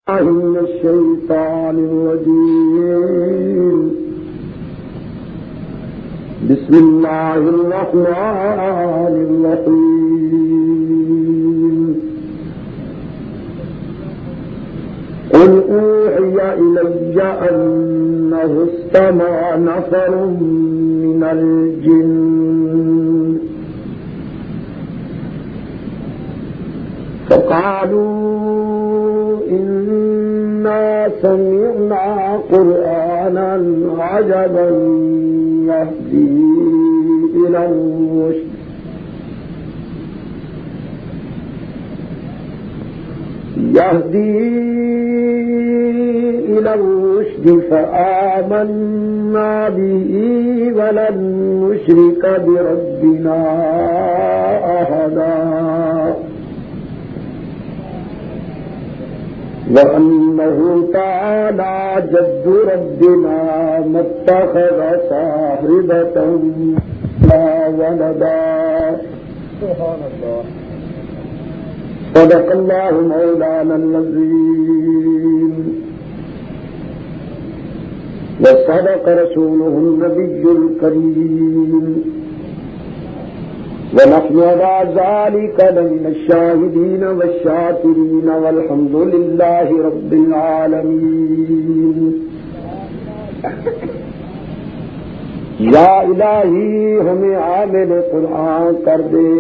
من الشيطان الرجيم. بسم الله الرحمن الرحيم. قل أوحي إلي أنه استمع نفر من الجن فقالوا إنا سمعنا قرآنا عجبا يهدي إلى الرشد فآمنا به ولن نشرك بربنا أحدا وأنه تعالى جد ربنا ما اتخذ صاحبة ولا ولدا. سبحان الله. صدق الله مولانا العظيم وصدق رسوله النبي الكريم ونحن على ذلك لمن الشاهدين والشاكرين والحمد لله رب العالمين. یا الہی ہمیں عامل قرآن کر دے،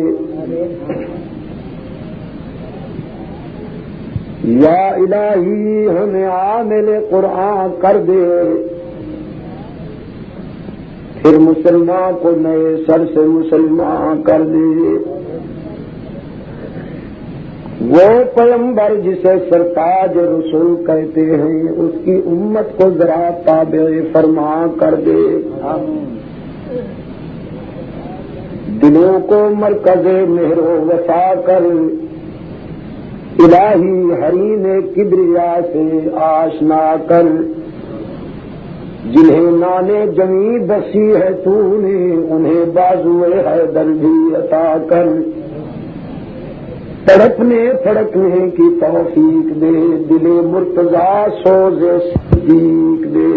یا الہی ہمیں عامل قرآن کر دے، پھر مسلمان کو نئے سر سے مسلمان کر دے. وہ پیغمبر جسے سرتاج رسول کہتے ہیں اس کی امت کو ذرا تابع فرما کر دے. دلوں کو مرکز مہر و وفا کر الہی حریم کبریا سے آشنا کر. جنہیں نانے جمی بسی ہے تو نے انہیں بازوئے حیدر بھی عطا کر. تڑپنے پھڑکنے کی توفیق دے، دل مرتضیٰ سوز صدیق دے.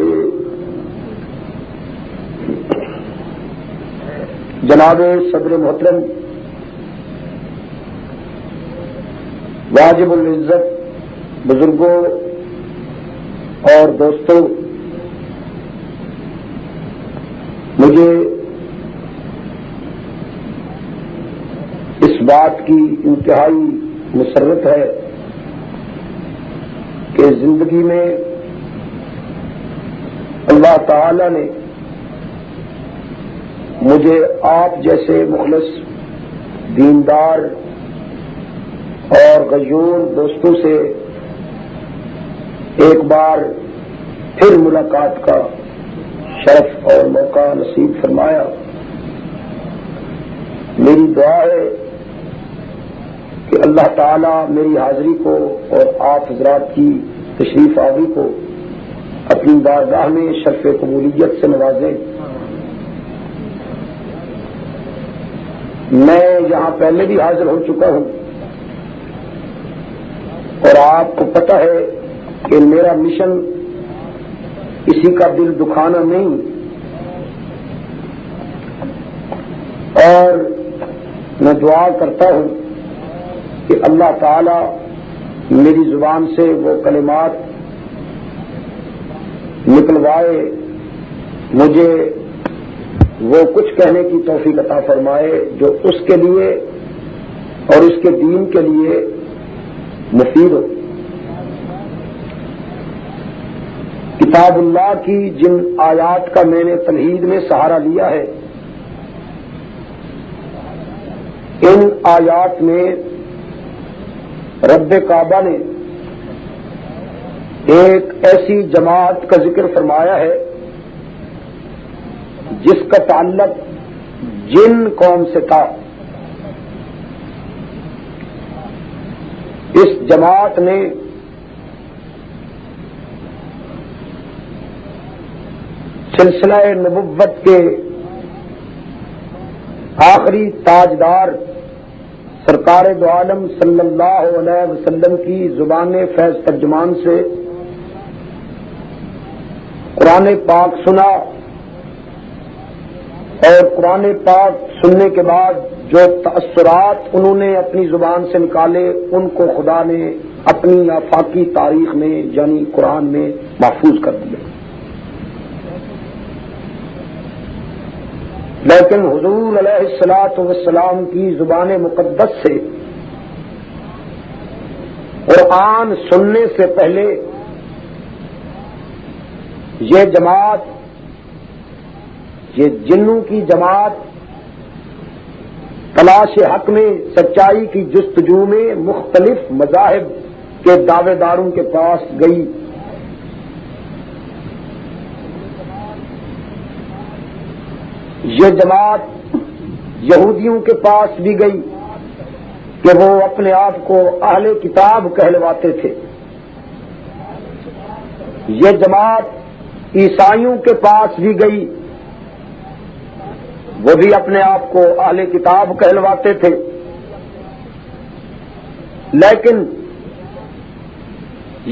جناب صدر محترم، واجب العزت بزرگوں اور دوستوں، مجھے اس بات کی انتہائی مسرت ہے کہ زندگی میں اللہ تعالی نے مجھے آپ جیسے مخلص، دیندار اور غیور دوستوں سے ایک بار پھر ملاقات کا شرف اور موقع نصیب فرمایا. میری دعا ہے کہ اللہ تعالی میری حاضری کو اور آپ حضرات کی تشریف آوری کو اپنی بارگاہ میں شرف قبولیت سے نوازے. میں یہاں پہلے بھی حاضر ہو چکا ہوں اور آپ کو پتہ ہے کہ میرا مشن کسی کا دل دکھانا نہیں، اور میں دعا کرتا ہوں کہ اللہ تعالی میری زبان سے وہ کلمات نکلوائے، مجھے وہ کچھ کہنے کی توفیق عطا فرمائے جو اس کے لیے اور اس کے دین کے لیے مفید ہو. کتاب اللہ کی جن آیات کا میں نے تمہید میں سہارا لیا ہے، ان آیات میں رب کعبہ نے ایک ایسی جماعت کا ذکر فرمایا ہے جس کا تعلق جن قوم سے تھا. اس جماعت نے سلسلہ نبوت کے آخری تاجدار سرکار دو عالم صلی اللہ علیہ وسلم کی زبان فیض ترجمان سے قرآن پاک سنا، اور قرآن پاک سننے کے بعد جو تأثرات انہوں نے اپنی زبان سے نکالے ان کو خدا نے اپنی آفاقی تاریخ میں یعنی قرآن میں محفوظ کر دیا۔ لیکن حضور علیہ الصلوۃ والسلام کی زبان مقدس سے قرآن سننے سے پہلے یہ جماعت، یہ جنوں کی جماعت تلاش حق میں سچائی کی جستجو میں مختلف مذاہب کے دعوے داروں کے پاس گئی۔ یہ جماعت یہودیوں کے پاس بھی گئی کہ وہ اپنے آپ کو اہل کتاب کہلواتے تھے۔ یہ جماعت عیسائیوں کے پاس بھی گئی، وہ بھی اپنے آپ کو اہل کتاب کہلواتے تھے۔ لیکن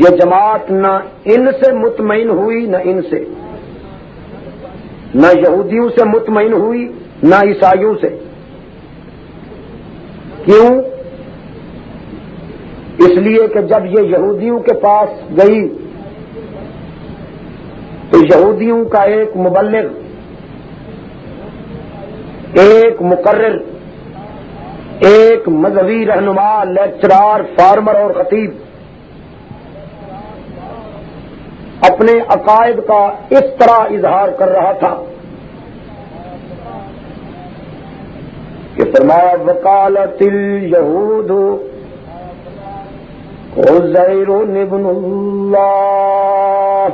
یہ جماعت نہ ان سے مطمئن ہوئی نہ ان سے، نہ یہودیوں سے مطمئن ہوئی نہ عیسائیوں سے۔ کیوں؟ اس لیے کہ جب یہ یہودیوں کے پاس گئی تو یہودیوں کا ایک مبلغ، ایک مقرر، ایک مذہبی رہنما، لیکچرار، فارمر اور خطیب اپنے عقائد کا اس طرح اظہار کر رہا تھا کہ فرمایا وقالت الیہود عزیر ابن اللہ،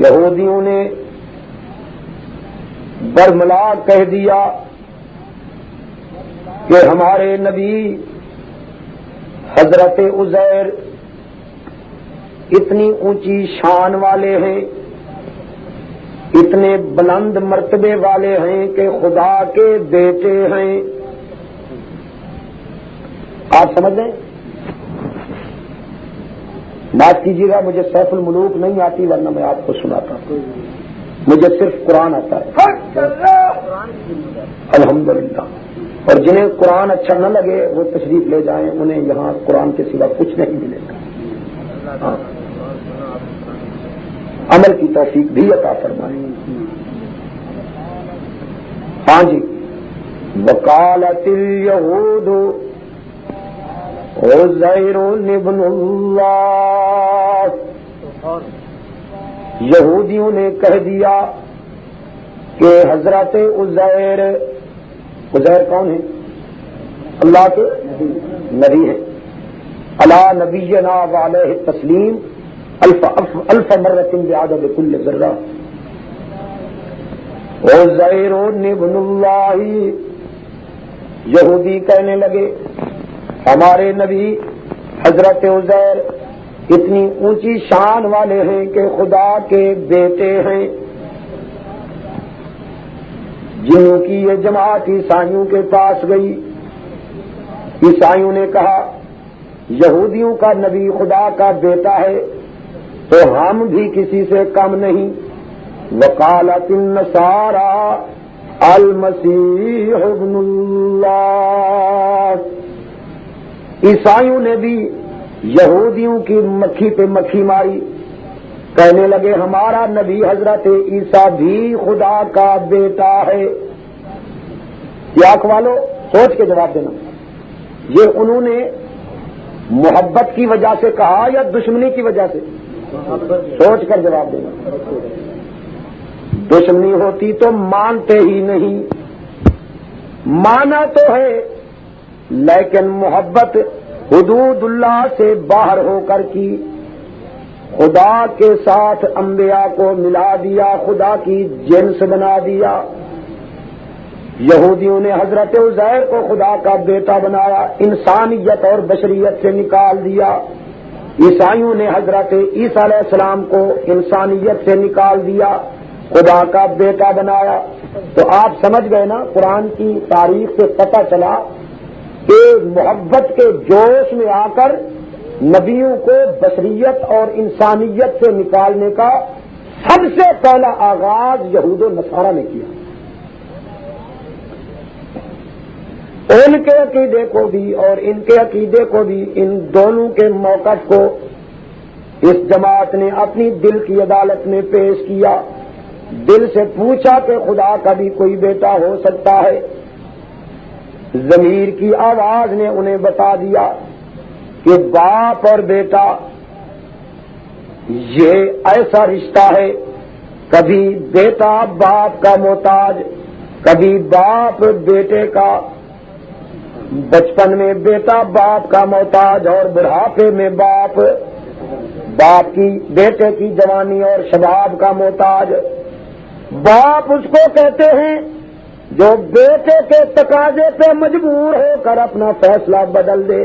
یہودیوں نے برملا کہہ دیا کہ ہمارے نبی حضرت عزیر اتنی اونچی شان والے ہیں، اتنے بلند مرتبے والے ہیں کہ خدا کے بیٹے ہیں۔ آپ سمجھ رہے ہیں؟ معاف کیجیے گا، مجھے سیف الملوک نہیں آتی ورنہ میں آپ کو سناتا، مجھے صرف قرآن آتا ہے الحمدللہ۔ اور جنہیں قرآن اچھا نہ لگے وہ تشریف لے جائیں، انہیں یہاں قرآن کے سوا کچھ نہیں ملے گا۔ عمل کی توفیق بھی عطا فرمائے۔ ہاں جی، وقالت الیہود عزیر ابن اللہ، یہودیوں نے کہہ دیا کہ حضرت عزیر، عزیر کون ہے؟ اللہ کے نبی ہیں۔ علی نبینا وعلیہ التسلیم الف مرۃ بعدد کل ذرہ۔ عزیر ابن اللہ، یہودی کہنے لگے ہمارے نبی حضرت عزیر اتنی اونچی شان والے ہیں کہ خدا کے بیٹے ہیں۔ جنوں کی یہ جماعت عیسائیوں کے پاس گئی، عیسائیوں نے کہا یہودیوں کا نبی خدا کا بیٹا ہے تو ہم بھی کسی سے کم نہیں۔ وقالت النصارى المسیح ابن اللہ، عیسائیوں نے بھی یہودیوں کی مکھی پہ مکھی ماری، کہنے لگے ہمارا نبی حضرت عیسیٰ بھی خدا کا بیٹا ہے۔ کیا اخوالو سوچ کے جواب دینا، یہ انہوں نے محبت کی وجہ سے کہا یا دشمنی کی وجہ سے؟ سوچ کر جواب دینا۔ دشمنی ہوتی تو مانتے ہی نہیں، مانا تو ہے لیکن محبت حدود اللہ سے باہر ہو کر کی، خدا کے ساتھ انبیاء کو ملا دیا، خدا کی جنس بنا دیا۔ یہودیوں نے حضرت عزیر کو خدا کا بیٹا بنایا، انسانیت اور بشریت سے نکال دیا۔ عیسائیوں نے حضرت عیسیٰ علیہ السلام کو انسانیت سے نکال دیا، خدا کا بیٹا بنایا۔ تو آپ سمجھ گئے نا، قرآن کی تاریخ سے پتہ چلا کہ محبت کے جوش میں آ کر نبیوں کو بشریت اور انسانیت سے نکالنے کا سب سے پہلا آغاز یہود و نصارہ نے کیا. ان کے عقیدے کو بھی اور ان کے عقیدے کو بھی، ان دونوں کے موقف کو اس جماعت نے اپنی دل کی عدالت میں پیش کیا. دل سے پوچھا کہ خدا کا بھی کوئی بیٹا ہو سکتا ہے؟ ضمیر کی آواز نے انہیں بتا دیا کہ باپ اور بیٹا یہ ایسا رشتہ ہے، کبھی بیٹا باپ کا محتاج، کبھی باپ بیٹے کا. بچپن میں بیٹا باپ کا محتاج اور بڑھاپے میں باپ کی بیٹے کی جوانی اور شباب کا محتاج. باپ اس کو کہتے ہیں جو بیٹے کے تقاضے پہ مجبور ہو کر اپنا فیصلہ بدل دے،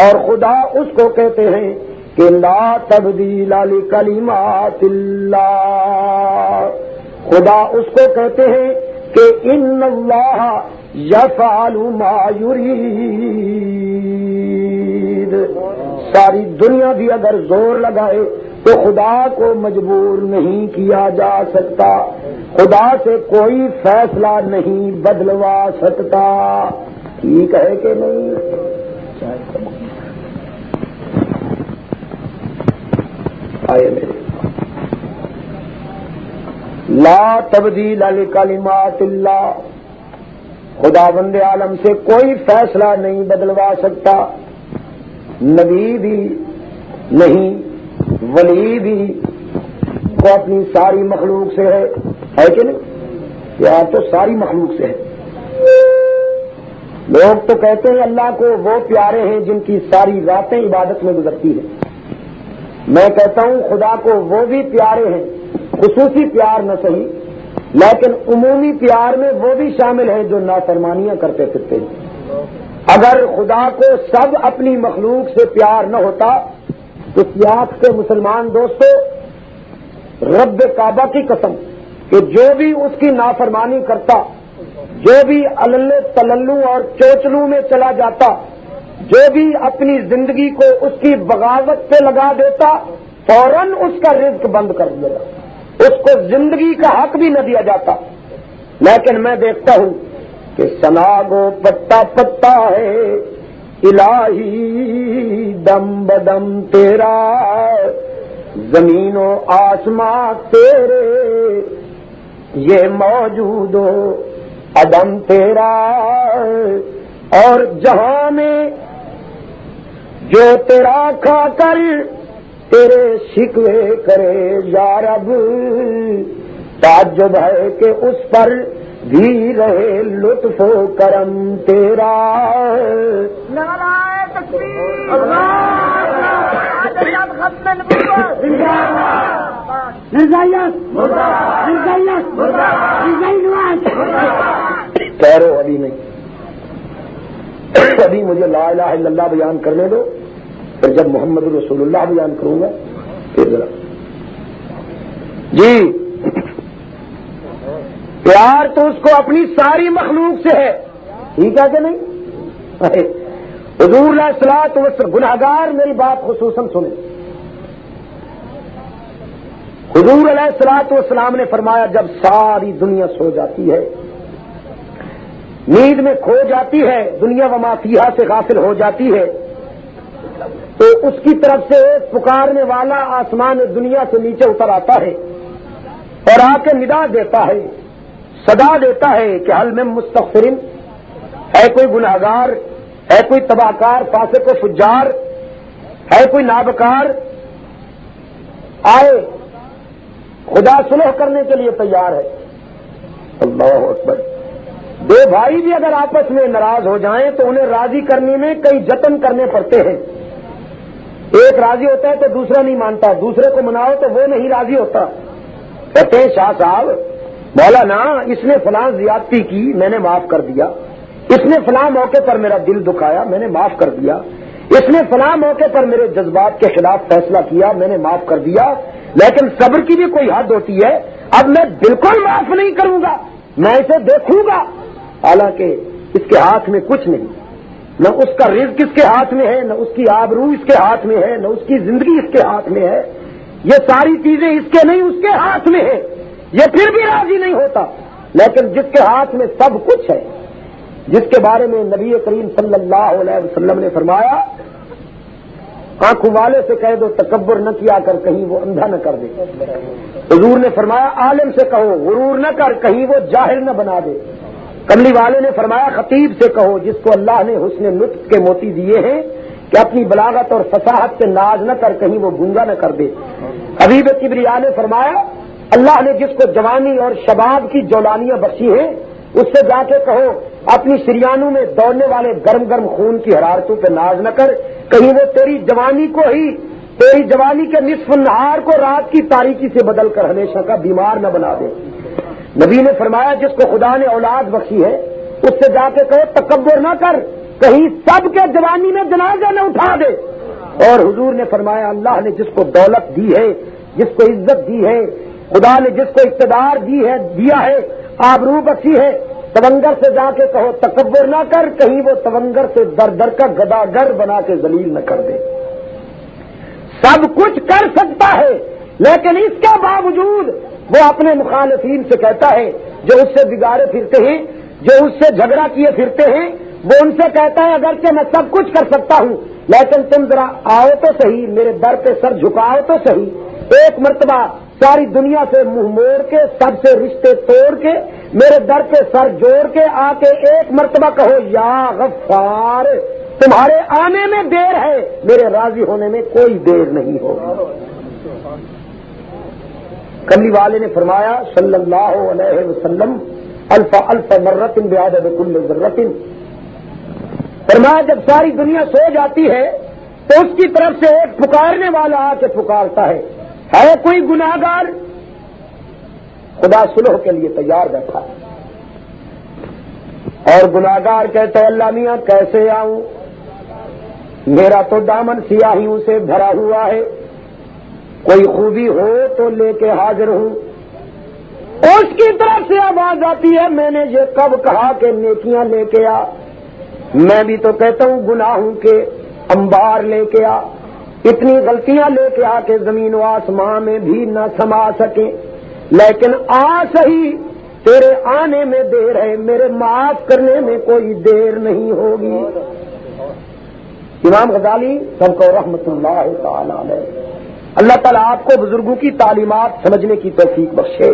اور خدا اس کو کہتے ہیں کہ لا تبدیل لکلمات اللہ. خدا اس کو کہتے ہیں کہ ان اللہ یفعل ما یرید. ساری دنیا بھی اگر زور لگائے تو خدا کو مجبور نہیں کیا جا سکتا، خدا سے کوئی فیصلہ نہیں بدلوا سکتا. ٹھیک ہے کہ نہیں؟ آئے میرے لا تبدیل لکلمات اللہ. خدا بند عالم سے کوئی فیصلہ نہیں بدلوا سکتا، نبی بھی نہیں، ولی بھی. کو اپنی ساری مخلوق سے ہے کہ نہیں؟ یا تو ساری مخلوق سے ہے. لوگ تو کہتے ہیں اللہ کو وہ پیارے ہیں جن کی ساری راتیں عبادت میں گزرتی ہیں. میں کہتا ہوں خدا کو وہ بھی پیارے ہیں، خصوصی پیار نہ صحیح لیکن عمومی پیار میں وہ بھی شامل ہیں جو نافرمانیاں کرتے پھرتے ہیں. اگر خدا کو سب اپنی مخلوق سے پیار نہ ہوتا تو سیاق کے مسلمان دوستو، رب کعبہ کی قسم کہ جو بھی اس کی نافرمانی کرتا، جو بھی اللو تللو اور چوچلو میں چلا جاتا، جو بھی اپنی زندگی کو اس کی بغاوت پہ لگا دیتا، فوراً اس کا رزق بند کر دیا جاتا، اس کو زندگی کا حق بھی نہ دیا جاتا. لیکن میں دیکھتا ہوں کہ سناگو پتا پتا ہے الہی دم بدم تیرا، زمین و آسمان تیرے یہ موجود ہو عدم تیرا. اور جہاں میں جو تیرا کھا کر تیرے شکوے کرے یا رب، تعجب ہے کہ اس پر بھی رہے لطف و کرم تیرا. نعرہ تکبیر، ٹھہرو ابھی نہیں، ابھی مجھے لا الہ الا اللہ بیان کرنے دو، پھر جب محمد رسول اللہ بیان کروں گا پھر ذرا. جی پیار تو اس کو اپنی ساری مخلوق سے ہے، ٹھیک ہے کہ نہیں؟ حضور علیہ الصلوۃ والسلام، گناہگار میری بات خصوصاً سنیں. حضور علیہ الصلوۃ والسلام نے فرمایا جب ساری دنیا سو جاتی ہے، نیند میں کھو جاتی ہے، دنیا و ما فیہا سے غافل ہو جاتی ہے، تو اس کی طرف سے پکارنے والا آسمان دنیا سے نیچے اتر آتا ہے اور آ کے ندا دیتا ہے، صدا دیتا ہے کہ حل میں مستغفرین، ہے کوئی گناہگار، ہے کوئی تباہکار فاسق و فجار، ہے کوئی نابکار، آئے خدا صلح کرنے کے لیے تیار ہے. اللہ اکبر. دو بھائی بھی اگر آپس میں ناراض ہو جائیں تو انہیں راضی کرنے میں کئی جتن کرنے پڑتے ہیں. ایک راضی ہوتا ہے تو دوسرا نہیں مانتا، دوسرے کو مناؤ تو وہ نہیں راضی ہوتا. کہتے ہیں شاہ صاحب مولانا اس نے فلاں زیادتی کی، میں نے معاف کر دیا، اس نے فلاں موقع پر میرا دل دکھایا، میں نے معاف کر دیا، اس نے فلاں موقع پر میرے جذبات کے خلاف فیصلہ کیا، میں نے معاف کر دیا. لیکن صبر کی بھی کوئی حد ہوتی ہے، اب میں بالکل معاف نہیں کروں گا میں اسے دیکھوں گا، حالانکہ اس کے ہاتھ میں کچھ نہیں، نہ اس کا رزق اس کے ہاتھ میں ہے، نہ اس کی آبرو اس کے ہاتھ میں ہے، نہ اس کی زندگی اس کے ہاتھ میں ہے، یہ ساری چیزیں اس کے نہیں، اس کے ہاتھ میں ہے، یہ پھر بھی راضی نہیں ہوتا۔ لیکن جس کے ہاتھ میں سب کچھ ہے، جس کے بارے میں نبی کریم صلی اللہ علیہ وسلم نے فرمایا، آنکھوں والے سے کہہ دو تکبر نہ کیا کر کہیں وہ اندھا نہ کر دے۔ حضور نے فرمایا عالم سے کہو غرور نہ کر کہیں وہ جاہل نہ بنا دے۔ کملی والے نے فرمایا خطیب سے کہو جس کو اللہ نے حسن نطق کے موتی دیے ہیں کہ اپنی بلاغت اور فصاحت سے ناز نہ کر کہیں وہ گونگا نہ کر دے۔ حبیب کبریا نے فرمایا اللہ نے جس کو جوانی اور شباب کی جولانیاں بخشی ہیں اس سے جا کے کہو اپنی شریانوں میں دوڑنے والے گرم گرم خون کی حرارتوں پہ ناز نہ کر کہیں وہ تیری جوانی کو ہی، تیری جوانی کے نصف نہار کو رات کی تاریکی سے بدل کر ہمیشہ کا بیمار نہ بنا دے۔ نبی نے فرمایا جس کو خدا نے اولاد بخشی ہے اس سے جا کے کہو تکبر نہ کر کہیں سب کے جوانی میں جنازہ نہ اٹھا دے۔ اور حضور نے فرمایا اللہ نے جس کو دولت دی ہے، جس کو عزت دی ہے، خدا نے جس کو اقتدار دیا ہے، آبرو بخشی ہے، تونگر سے جا کے کہو تکبر نہ کر کہیں وہ تونگر سے در در کا گداگر بنا کے ذلیل نہ کر دے۔ سب کچھ کر سکتا ہے لیکن اس کے باوجود وہ اپنے مخالفین سے کہتا ہے جو اس سے بگاڑے پھرتے ہیں، جو اس سے جھگڑا کیے پھرتے ہیں، وہ ان سے کہتا ہے اگرچہ میں سب کچھ کر سکتا ہوں لیکن تم ذرا آؤ تو صحیح، میرے در پہ سر جھکاؤ تو صحیح، ایک مرتبہ ساری دنیا سے منہ موڑ کے سب سے رشتے توڑ کے میرے در پہ سر جوڑ کے آ کے ایک مرتبہ کہو یا غفار، تمہارے آنے میں دیر ہے، میرے راضی ہونے میں کوئی دیر نہیں ہوگی۔ کملی والے نے فرمایا صلی اللہ علیہ وسلم الف الف مرۃ بعدد کل ذرۃ، فرمایا جب ساری دنیا سو جاتی ہے تو اس کی طرف سے ایک پکارنے والا آ کے پکارتا ہے کوئی گناہگار؟ خدا صلح کے لیے تیار بیٹھا ہے اور گناہگار کہتے ہیں اللہ میاں کیسے آؤں، میرا تو دامن سیاہیوں سے بھرا ہوا ہے، کوئی خوبی ہو تو لے کے حاضر ہوں۔ اس کی طرف سے آواز آتی ہے میں نے یہ کب کہا کہ نیکیاں لے کے آ، میں بھی تو کہتا ہوں گناہوں کے انبار لے کے آ، اتنی غلطیاں لے کے آ کے زمین و آسمان میں بھی نہ سما سکے، لیکن آ صحیح تیرے آنے میں دیر ہے، میرے معاف کرنے میں کوئی دیر نہیں ہوگی۔ امام غزالی سب کو رحمت اللہ تعالی علیہ، اللہ تعالیٰ آپ کو بزرگوں کی تعلیمات سمجھنے کی توفیق بخشے۔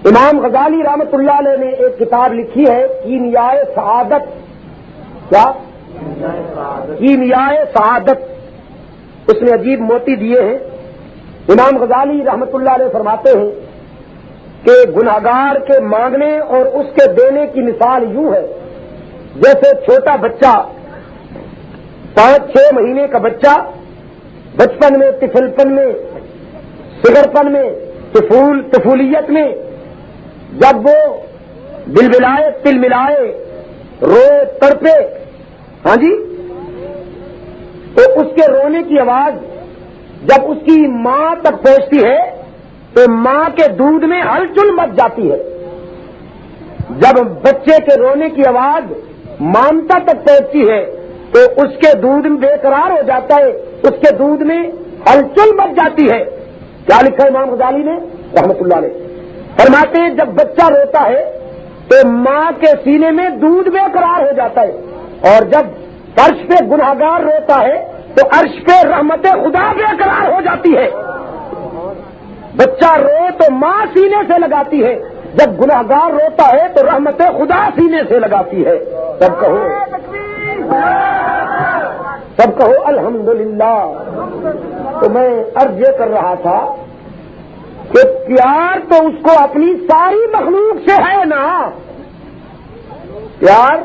امام غزالی رحمت اللہ علیہ نے ایک کتاب لکھی ہے کیمیائے سعادت، کیا کیمیائے سعادت، اس نے عجیب موتی دیے ہیں۔ امام غزالی رحمت اللہ علیہ فرماتے ہیں کہ گناہگار کے مانگنے اور اس کے دینے کی مثال یوں ہے جیسے چھوٹا بچہ، 5-6 مہینے کا بچہ بچپن میں، طفلپن میں، صغرپن میں، طفولیت میں جب وہ بلبلائے تل ملائے روئے تڑپے، ہاں جی، تو اس کے رونے کی آواز جب اس کی ماں تک پہنچتی ہے تو ماں کے دودھ میں ہلچل مچ جاتی ہے۔ جب بچے کے رونے کی آواز مامتا تک پہنچتی ہے تو اس کے دودھ میں بے قرار ہو جاتا ہے، اس کے دودھ میں ہلچل مچ جاتی ہے۔ کیا لکھا ہے امام غزالی نے رحمت اللہ علیہ؟ فرماتے ہیں جب بچہ روتا ہے تو ماں کے سینے میں دودھ بے قرار ہو جاتا ہے، اور جب عرش پہ گناہگار روتا ہے تو عرش پہ رحمت خدا بے قرار ہو جاتی ہے۔ بچہ رو تو ماں سینے سے لگاتی ہے، جب گناہگار روتا ہے تو رحمت خدا سینے سے لگاتی ہے۔ سب کہو الحمدللہ۔ تو میں عرض یہ کر رہا تھا کہ پیار تو اس کو اپنی ساری مخلوق سے ہے نا، پیار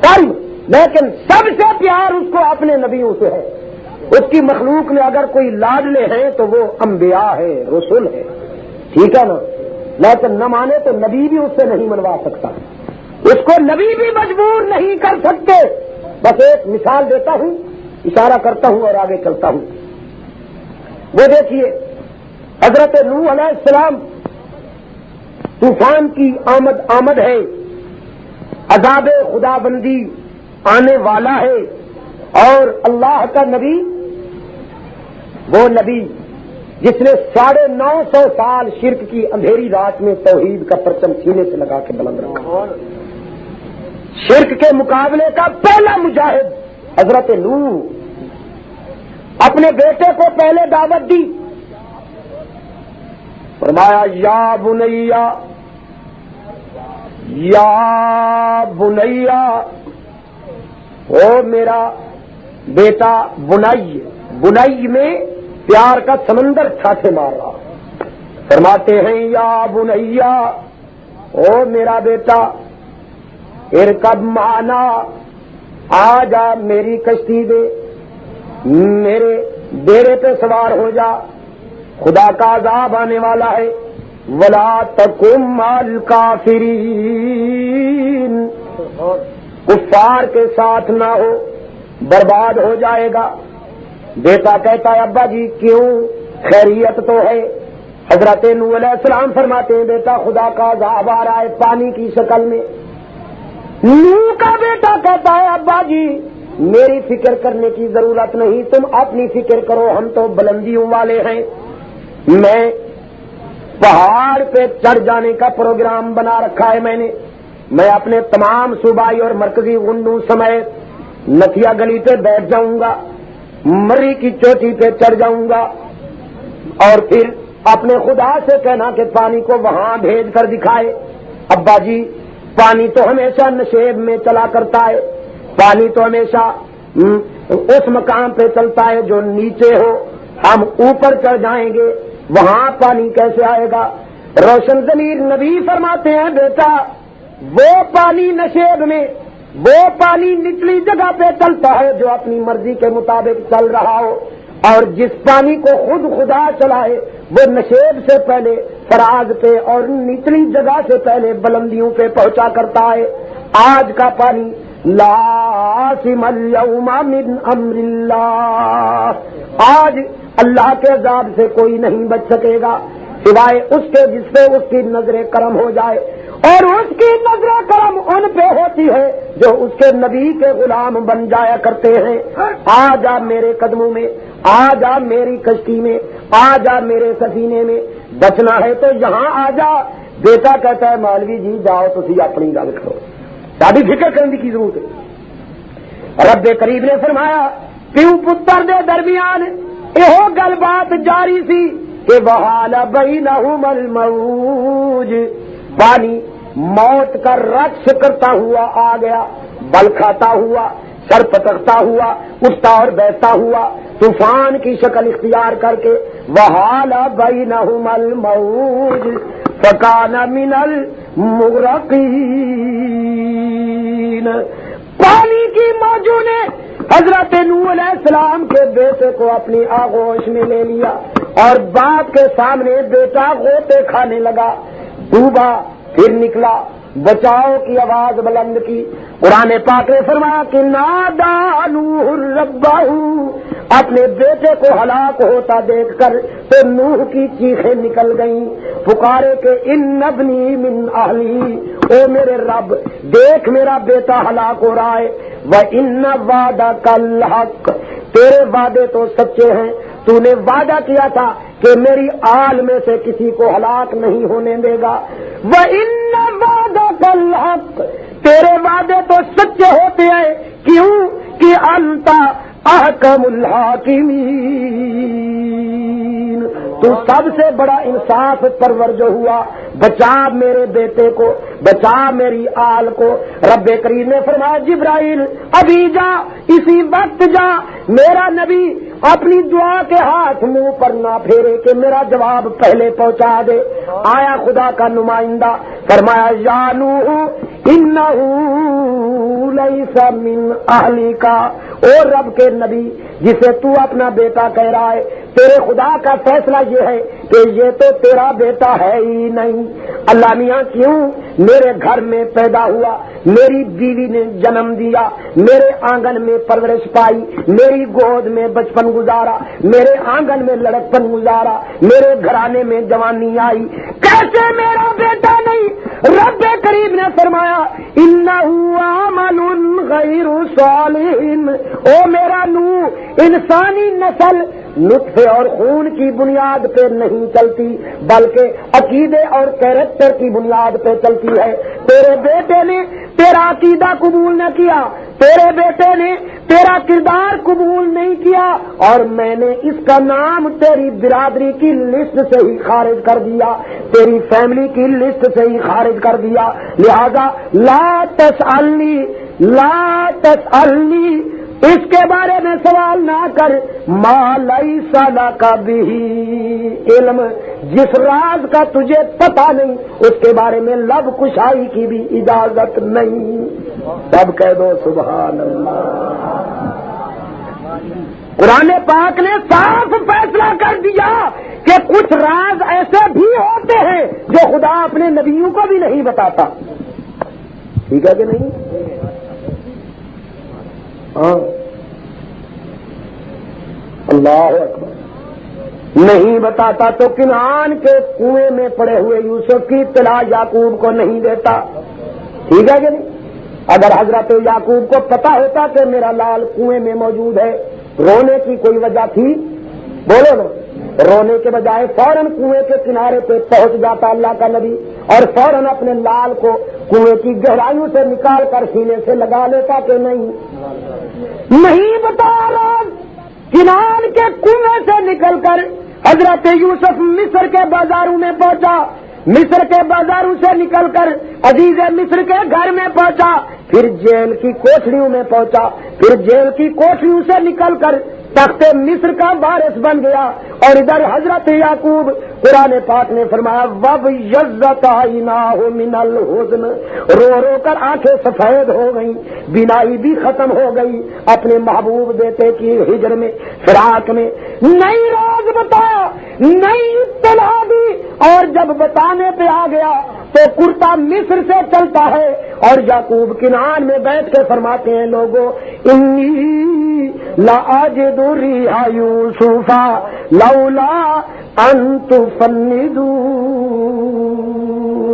ساری، لیکن سب سے پیار اس کو اپنے نبیوں سے ہے۔ اس کی مخلوق میں اگر کوئی لاڈلے ہیں تو وہ انبیاء ہے، رسول ہے، ٹھیک ہے نا، لیکن نہ مانے تو نبی بھی اس سے نہیں منوا سکتا، اس کو نبی بھی مجبور نہیں کر سکتے۔ بس ایک مثال دیتا ہوں، اشارہ کرتا ہوں اور آگے چلتا ہوں۔ وہ دیکھیے حضرت نوح علیہ السلام طوفان کی آمد ہے، عذاب خدا بندی آنے والا ہے، اور اللہ کا نبی وہ نبی جس نے 950 سال شرک کی اندھیری رات میں توحید کا پرچم سینے سے لگا کے بلند رکھا، شرک کے مقابلے کا پہلا مجاہد حضرت نوح، اپنے بیٹے کو پہلے دعوت دی، فرمایا یا بنیا او میرا بیٹا، بنائی میں پیار کا سمندر چھاٹے مار رہا، فرماتے ہیں یا بنیا او میرا بیٹا، ارکب معنا، آ جا میری کشتی دے، میرے بیڑے پہ سوار ہو جا، خدا کا عذاب آنے والا ہے، ولا تکن مع الکافرین، کفار کے ساتھ نہ ہو، برباد ہو جائے گا۔ بیٹا کہتا ہے ابا جی کیوں، خیریت تو ہے؟ حضرت نوح علیہ السلام فرماتے ہیں بیٹا خدا کا عذاب آ رہا ہے پانی کی شکل میں۔ نوح کا بیٹا کہتا ہے ابا جی میری فکر کرنے کی ضرورت نہیں، تم اپنی فکر کرو، ہم تو بلندیوں والے ہیں، میں پہاڑ پہ چڑھ جانے کا پروگرام بنا رکھا ہے میں اپنے تمام صوبائی اور مرکزی گنڈوں سمیت نتھیا گلی پہ بیٹھ جاؤں گا، مری کی چوٹی پہ چڑھ جاؤں گا، اور پھر اپنے خدا سے کہنا کہ پانی کو وہاں بھیج کر دکھائے۔ ابا جی پانی تو ہمیشہ نشیب میں چلا کرتا ہے، پانی تو ہمیشہ اس مقام پہ چلتا ہے جو نیچے ہو، ہم اوپر چڑھ جائیں گے وہاں پانی کیسے آئے گا؟ روشن ضمیر نبی فرماتے ہیں بیٹا وہ پانی نشیب میں، وہ پانی نچلی جگہ پہ چلتا ہے جو اپنی مرضی کے مطابق چل رہا ہو، اور جس پانی کو خود خدا چلائے وہ نشیب سے پہلے فراز پہ اور نچلی جگہ سے پہلے بلندیوں پہ پہنچا کرتا ہے۔ آج کا پانی لا عاصم اليوم من امر اللہ، آج اللہ کے عذاب سے کوئی نہیں بچ سکے گا سوائے اس کے جس پہ اس کی نظر کرم ہو جائے، اور اس کی نظر کرم ان پہ ہوتی ہے جو اس کے نبی کے غلام بن جایا کرتے ہیں۔ آ جا میرے قدموں میں، آ جا میری کشتی میں، آ جا میرے سفینے میں، بچنا ہے تو یہاں آ جا۔ بیٹا کہتا ہے مولوی جی جاؤ تسی اپنی گل کرو، ساری فکر کرنے کی ضرورت ہے۔ رب کریم نے فرمایا پیو پتر دے درمیان یہو گل بات جاری سی کہ وحال بینہم الموج، پانی موت کا رقص کرتا ہوا آ گیا، بل کھاتا ہوا، سر پٹکتا ہوا، اٹھتا اور بیٹھتا ہوا، طوفان کی شکل اختیار کر کے وحال بینہم الموج فکان من المغرقین، پانی کی موجوں نے حضرت نوح علیہ السلام کے بیٹے کو اپنی آغوش میں لے لیا، اور باپ کے سامنے بیٹا غوطے کھانے لگا، ڈوبا پھر نکلا، بچاؤ کی آواز بلند کی۔ قرآن پاک نے فرمایا کہ نادا نوح ربہ، اپنے بیٹے کو ہلاک ہوتا دیکھ کر تو نوح کی چیخیں نکل گئیں، پکارے کہ ان ابنی من اہلی، او میرے رب دیکھ میرا بیٹا ہلاک ہو رہا ہے، وَإِنَّ وَعْدَكَ الْحَقُّ، تیرے وعدے تو سچے ہیں، تو نے وعدہ کیا تھا کہ میری آل میں سے کسی کو ہلاک نہیں ہونے دے گا، وَإِنَّ وَعْدَكَ الْحَقُّ، تیرے وعدے تو سچے ہوتے ہیں، کیوں کہ انت احکم الحاکمین، تو سب سے بڑا انصاف پرور جو ہوا، بچا میرے بیٹے کو، بچا میری آل کو۔ رب کریم نے فرمایا جبرائیل ابھی جا، اسی وقت جا، میرا نبی اپنی دعا کے ہاتھ منہ پر نہ پھیرے کہ میرا جواب پہلے پہنچا دے۔ آیا خدا کا نمائندہ، فرمایا یا نوح انہ لیس من اہلی کا، اور رب کے نبی جسے تو اپنا بیٹا کہہ رہا ہے تیرے خدا کا فیصلہ یہ ہے کہ یہ تو تیرا بیٹا ہے ہی نہیں۔ اللہ میاں کیوں میرے گھر میں پیدا ہوا، میری بیوی نے جنم دیا، میرے آنگن میں پرورش پائی، میری گود میں بچپن گزارا، میرے آنگن میں لڑکپن گزارا، میرے گھرانے میں جوانی آئی، کیسے میرا بیٹا نہیں؟ رب کریم نے فرمایا انہ عمل غیر صالح، او میرا نوح، انسانی نسل نطفے اور خون کی بنیاد پہ نہیں چلتی بلکہ عقیدے اور کیریکٹر کی بنیاد پہ چلتی ہے۔ تیرے بیٹے نے تیرا عقیدہ قبول نہ کیا، تیرے بیٹے نے تیرا کردار قبول نہیں کیا، اور میں نے اس کا نام تیری برادری کی لسٹ سے ہی خارج کر دیا، تیری فیملی کی لسٹ سے ہی خارج کر دیا۔ لہذا لا تسألنی، اس کے بارے میں سوال نہ کر، ما لیس لک بہ علم، جس راز کا تجھے پتہ نہیں اس کے بارے میں لب کشائی کی بھی اجازت نہیں۔ سب کہہ دو سبحان اللہ۔ قرآن پاک نے صاف فیصلہ کر دیا کہ کچھ راز ایسے بھی ہوتے ہیں جو خدا اپنے نبیوں کو بھی نہیں بتاتا۔ ٹھیک ہے کہ نہیں؟ ہاں، اللہ اکبر۔ نہیں بتاتا تو کنعان کے کنویں میں پڑے ہوئے یوسف کی اطلاع یعقوب کو نہیں دیتا۔ ٹھیک ہے کہ نہیں؟ اگر حضرت یعقوب کو پتا ہوتا کہ میرا لال کنویں میں موجود ہے، رونے کی کوئی وجہ تھی؟ بولو نا۔ رونے کے بجائے فوراً کنویں کے کنارے پہ پہنچ جاتا اللہ کا نبی، اور فوراً اپنے لال کو کنویں کی گہرائیوں سے نکال کر سینے سے لگا لیتا کہ نہیں بتا رہا۔ کنان کے کنویں سے نکل کر حضرت یوسف مصر کے بازاروں میں پہنچا، مصر کے بازاروں سے نکل کر عزیز مصر کے گھر میں پہنچا، پھر جیل کی کوٹھریوں میں پہنچا، پھر جیل کی کوٹھریوں سے نکل کر تخت مصر کا وارث بن گیا۔ اور ادھر حضرت یعقوب، قرآن پاک نے فرمایا وَابْيَضَّتْ عَيْنَاهُ مِنَ الْحُزْنِ، رو رو کر آنکھیں سفید ہو گئیں، بینائی بھی ختم ہو گئی اپنے محبوب بیٹے کی ہجر میں، فراق میں۔ نئی راز بتایا، نئی اطلاع دی، اور جب بتانے پہ آ گیا تو کرتا مصر سے چلتا ہے، اور یعقوب کنعان میں بیٹھ کے فرماتے ہیں لوگوں انی لأجد ریح یوسف لولا ان تفندون۔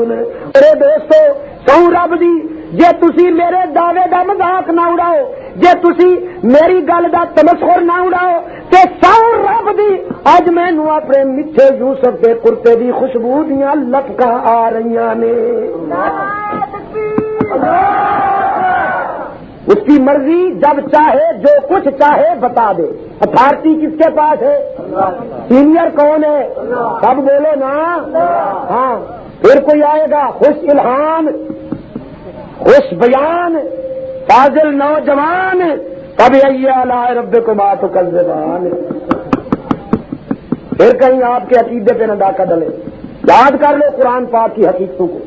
میرے دوستو سو رب دی، جے تسی میرے دعوے دا مذاق نہ اڑاؤ، جے تسی میری گل دا تمسخر نہ اڑاؤ، تے سو رب دی اج مینوں اپنے میٹھے یوسف دے کرتے دی خوشبو دیاں لپکاں آ رہیاں نے۔ اس کی مرضی، جب چاہے جو کچھ چاہے بتا دے۔ اتھارٹی کس کے پاس ہے؟ سینئر کون ہے؟ سب بولو نا۔ ہاں، پھر کوئی آئے گا خوش الہام، خوش بیان، فاضل نوجوان، فبأي آلاء ربكما تكذبان۔ پھر کہیں آپ کے عقیدے پہ نہ ڈاکہ ڈلے۔ یاد کر لو قرآن پاک کی حقیقتوں کو۔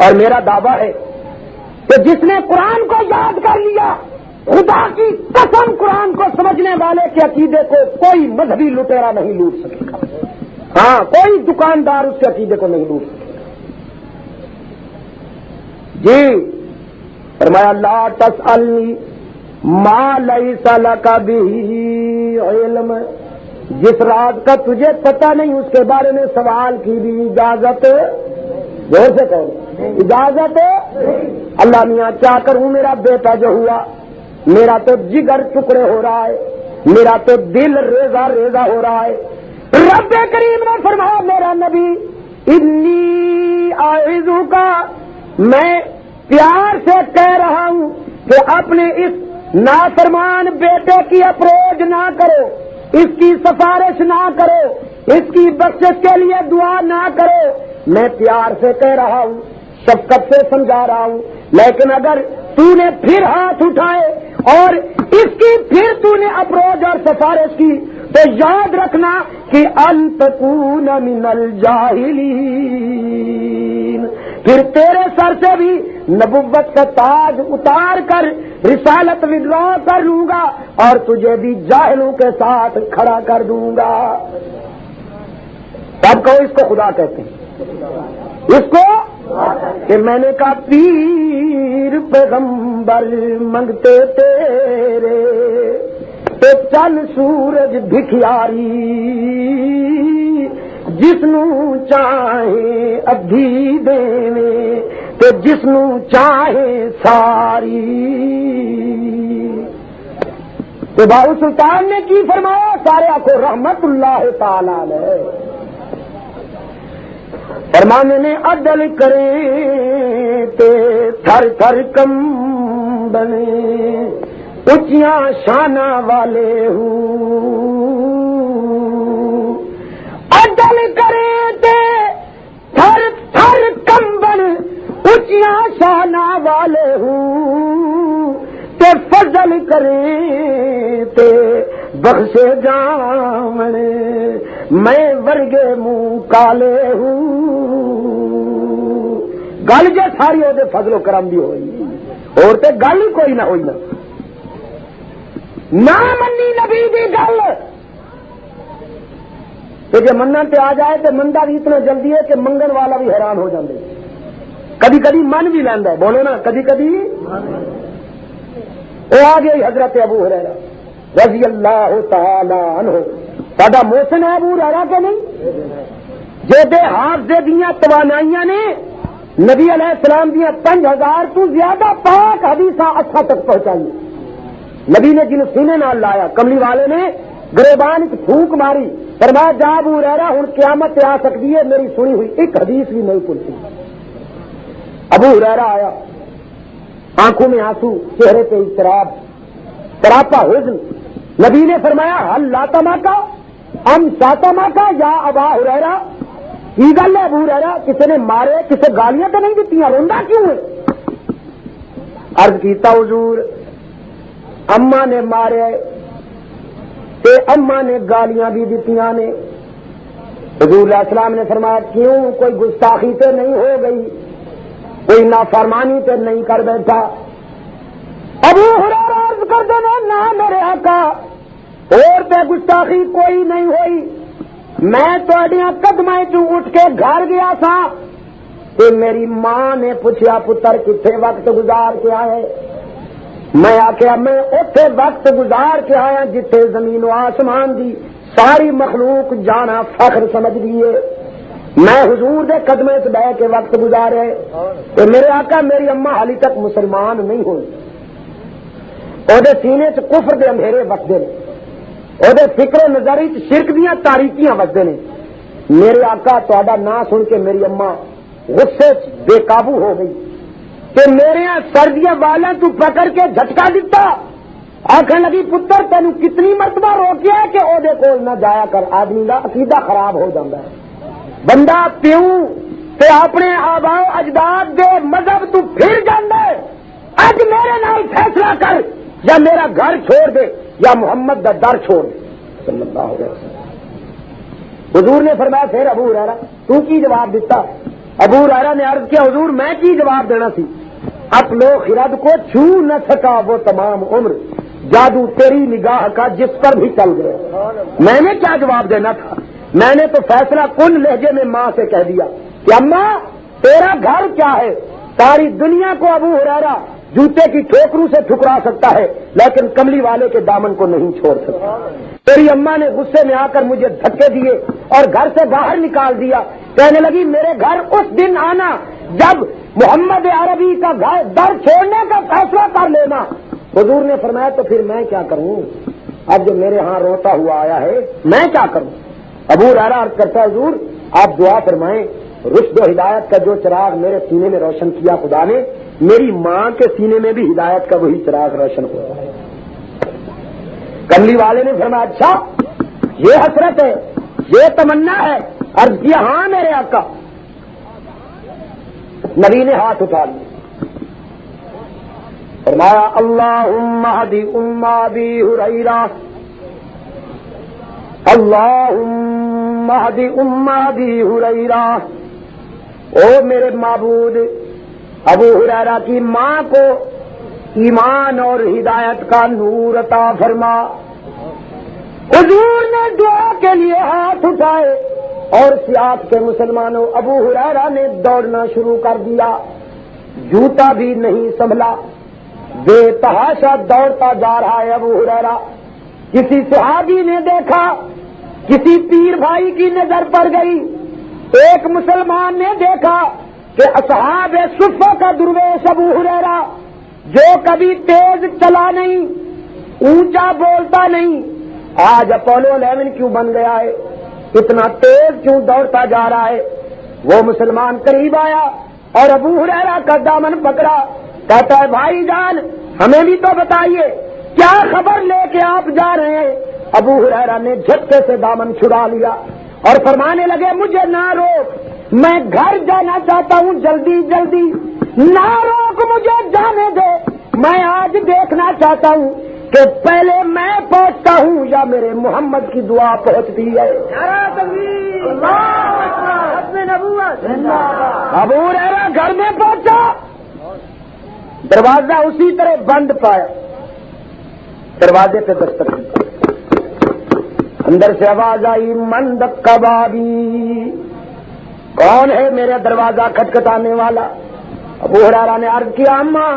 اور میرا دعویٰ ہے کہ جس نے قرآن کو یاد کر لیا، خدا کی قسم قرآن کو سمجھنے والے کے عقیدے کو کوئی مذہبی لٹیرا نہیں لوٹ سکے گا۔ ہاں، کوئی دکاندار اس کے عقیدے کو نہیں لوٹ سکے گا۔ جی فرمایا لا تسألنی ما لیس لک بہ علم، جس راز کا تجھے پتہ نہیں اس کے بارے میں سوال کی بھی اجازت، زور سے کہو اجازت۔ اللہ میاں کیا کروں، میرا بیٹا جو ہوا، میرا تو جگر ٹکڑے ہو رہا ہے، میرا تو دل ریزہ ریزہ ہو رہا ہے۔ رب کریم نے فرمایا میرا نبی انی اعوذک، میں پیار سے کہہ رہا ہوں کہ اپنے اس نافرمان بیٹے کی اپروچ نہ کرو، اس کی سفارش نہ کرو، اس کی بخشش کے لیے دعا نہ کرو۔ میں پیار سے کہہ رہا ہوں، شفقت سے سمجھا رہا ہوں، لیکن اگر تو نے پھر ہاتھ اٹھائے اور اس کی پھر تو نے اپروچ اور سفارش کی تو یاد رکھنا کہ ان تکون من الجاہلین، پھر تیرے سر سے بھی نبوت کا تاج اتار کر رسالت وڈرا کر لوں گا اور تجھے بھی جاہلوں کے ساتھ کھڑا کر دوں گا. تب کہو اس کو خدا کہتے ہیں. اس کو کہ میں نے کہا پیر پیغمبر منگتے تیرے تو چل سورج بھکھیاری جسنو چاہے ادھی دیوے تو جسنو چاہے ساری. تو باہو سلطان نے کی فرمایا سارے آنکھوں رحمت اللہ تعالی علیہ فرمانے نے عدل کرے تے تھر تھر کم بنے اونچیاں شانہ والے ہوں. عدل کرے تے تھر تھر کم بن اونچیاں شانہ والے ہوں تے فضل کرے تے بخشے جامن میں ورگے منہ کالے ہوں. گل جے ساری وہ فضل و کرم بھی ہوئی اور تے گل ہی کوئی نہ ہوئی نہ منی نبی دی گل کہ جے منن تے آ جائے تے مندا بھی اتنا جلدی ہے کہ منگن والا بھی حیران ہو جاندے. کبھی کبھی من بھی لیندا ہے بولو نا کبھی کبھی وہ آ گئی حضرت ابو ہریرہ رضی اللہ تعالی عنہ. ساڈا محسن ہے ابو ہریرہ کہ نہیں جے حافظ دیاں توانائیاں نے نبی علیہ السلام دیاں 5000 تو زیادہ پاک حدیثاں اچھا تک پہنچائی. نبی نے جن سینے نال لایا کملی والے نے گریبان ایک پھونک ماری فرمایا جا ابو ہریرہ ہن قیامت آ سکتی ہے میری سنی ہوئی ایک حدیث بھی نہیں بھولتی. ابو ہریرہ آیا آنکھوں میں آنسو چہرے پہ اضطراب سراپا حزن. نبی نے فرمایا حل لاتما کا ام ساتما کا یا ابا ہریرہ کی گل ہے ابو ہریرہ کسی نے مارے کسی گالیاں تو نہیں دیتی روندا کیوں ہے. عرض کیتا حضور اما نے مارے تے اما نے گالیاں بھی دیتیاں نے. حضور علیہ السلام نے فرمایا کیوں کوئی گستاخی تو نہیں ہو گئی کوئی نافرمانی تو نہیں کر بیٹھا. ابو ہریرہ عرض کر دینا نہ میرے آقا اور تے گستاخی کوئی نہیں ہوئی. میں تہاڈیاں قدماں چوں اٹھ کے گھر گیا سا تے میری ماں نے پوچھا پتر کتنے وقت گزار کے آئے. میں آخیا میں اوتھے وقت گزار کے آیا جتھے زمین و آسمان دی ساری مخلوق جانا فخر سمجھ دیے. میں حضور دے قدمے سے بیٹھ کے وقت گزارے تو میرے آقا میری اما حالی تک مسلمان نہیں ہوئی. او دے سینے چ کفر دے اندھیرے وسدے نے او دے فکر و نظر وچ شرک دیاں تاریکیاں وسدے نے. میرے آقا تہاڈا نام سن کے میری اما غصے چ بے قابو ہو گئی کہ میرے سردیاں والاں تو پکڑ کے جھٹکا دیتا. آخر لگی پتر تینوں کتنی مرتبہ روکیا کہ او دے کول نہ جایا کر آدمی دا عقیدہ خراب ہو جاتا ہے. بندہ پیوں تے اپنے آباؤ اجداد دے مذہب تو پھر جاندا ہے. اج میرے نال فیصلہ کر یا میرا گھر چھوڑ دے یا محمد دا در چھوڑ دے صلی اللہ علیہ وسلم. حضور نے فرمایا پھر ابو ہریرہ تو کی جواب دیتا. ابو ہریرہ نے عرض کیا حضور میں کی جواب دینا سی. اپلو خرد کو چھو نہ سکا وہ تمام عمر جادو تیری نگاہ کا جس پر بھی چل گئے. میں نے کیا جواب دینا تھا. میں نے تو فیصلہ کن لہجے میں ماں سے کہہ دیا کہ اماں تیرا گھر کیا ہے. ساری دنیا کو ابو ہریرہ جوتے کی ٹھوکروں سے ٹھکرا سکتا ہے لیکن کملی والے کے دامن کو نہیں چھوڑ سکتا. تیری اماں نے غصے میں آ کر مجھے دھکے دیے اور گھر سے باہر نکال دیا. کہنے لگی میرے گھر اس دن آنا جب محمد عربی کا گھر در چھوڑنے کا فیصلہ کر لینا. حضور نے فرمایا تو پھر میں کیا کروں. اب جو میرے ہاں روتا ہوا آیا ہے میں کیا کروں. ابو ہریرہ عرض کرتا حضور آپ دعا فرمائیں رشد و ہدایت کا جو چراغ میرے سینے میں روشن کیا خدا نے میری ماں کے سینے میں بھی ہدایت کا وہی چراغ روشن ہوا ہے. کملی والے نے فرمایا اچھا یہ حسرت ہے یہ تمنا ہے. عرض کیا ہاں میرے آقا. نبی نے ہاتھ اٹھا لیا فرمایا اللہم اہدی ام ابی ہریرہ اللہم اہدی ام ابی ہریرہ او میرے معبود، ابو ہریرہ کی ماں کو ایمان اور ہدایت کا نور عطا فرما۔ حضور نے دعا کے لیے ہاتھ اٹھائے اور سیاق کے مسلمانوں، ابو ہریرہ نے دوڑنا شروع کر دیا، جوتا بھی نہیں سنبھلا، بے تحاشا دوڑتا جا رہا ہے ابو ہریرہ۔ کسی صحابی نے دیکھا، کسی پیر بھائی کی نظر پڑ گئی، ایک مسلمان نے دیکھا کہ اصحاب صفہ کا درویش ابو ہریرہ، جو کبھی تیز چلا نہیں، اونچا بولتا نہیں، آج اپولو 11 کیوں بن گیا ہے، اتنا تیز کیوں دوڑتا جا رہا ہے؟ وہ مسلمان قریب آیا اور ابو ہریرہ کا دامن پکڑا، کہتا ہے بھائی جان ہمیں بھی تو بتائیے کیا خبر لے کے آپ جا رہے ہیں؟ ابو ہریرہ نے جھٹکے سے دامن چھڑا لیا اور فرمانے لگے مجھے نہ روک، میں گھر جانا چاہتا ہوں، جلدی جلدی نہ روک، مجھے جانے دے، میں آج دیکھنا چاہتا ہوں کہ پہلے میں پہنچتا ہوں یا میرے محمد کی دعا پہنچتی ہے۔ ابو ہریرہ گھر میں پہنچا، دروازہ اسی طرح بند پایا، دروازے پہ دستک دی، اندر سے آواز آئی من دق بابی، کون ہے میرا دروازہ کھٹکھٹانے والا؟ ابو ہریرہ نے عرض کیا اماں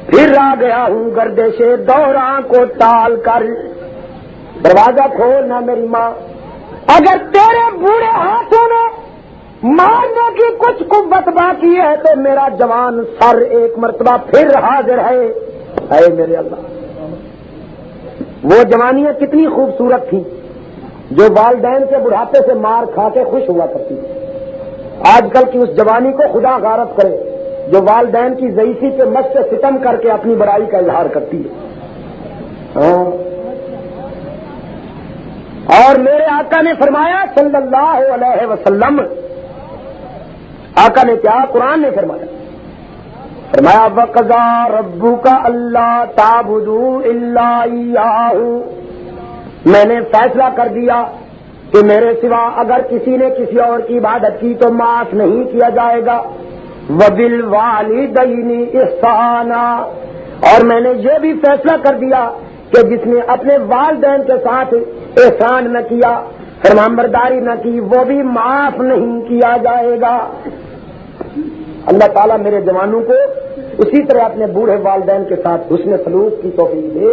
پھر آ گیا ہوں گردش دوراں کو ٹال کر، دروازہ کھولنا میری ماں، اگر تیرے بوڑھے ہاتھوں میں مارنے کی کچھ قوت باقی ہے تو میرا جوان سر ایک مرتبہ پھر حاضر ہے۔ اے میرے اللہ، وہ جوانیاں کتنی خوبصورت تھیں جو والدین کے بڑھاپے سے مار کھا کے خوش ہوا کرتی ہے۔ آج کل کی اس جوانی کو خدا غارت کرے جو والدین کی ضعیفی کے مس سے ستم کر کے اپنی بڑائی کا اظہار کرتی ہے۔ اور میرے آقا نے فرمایا صلی اللہ علیہ وسلم، آقا نے کیا؟ قرآن نے فرمایا وَقَضَىٰ رَبُّكَ أَلَّا تَعْبُدُوا إِلَّا إِيَّاهُ، میں نے فیصلہ کر دیا کہ میرے سوا اگر کسی نے کسی اور کی عبادت کی تو معاف نہیں کیا جائے گا۔ وَبِالْوَالِدَيْنِ إِحْسَانًا، اور میں نے یہ بھی فیصلہ کر دیا کہ جس نے اپنے والدین کے ساتھ احسان نہ کیا، فرمانبرداری نہ کی، وہ بھی معاف نہیں کیا جائے گا۔ اللہ تعالیٰ میرے جوانوں کو اسی طرح اپنے بوڑھے والدین کے ساتھ حسن سلوک کی توفیق دے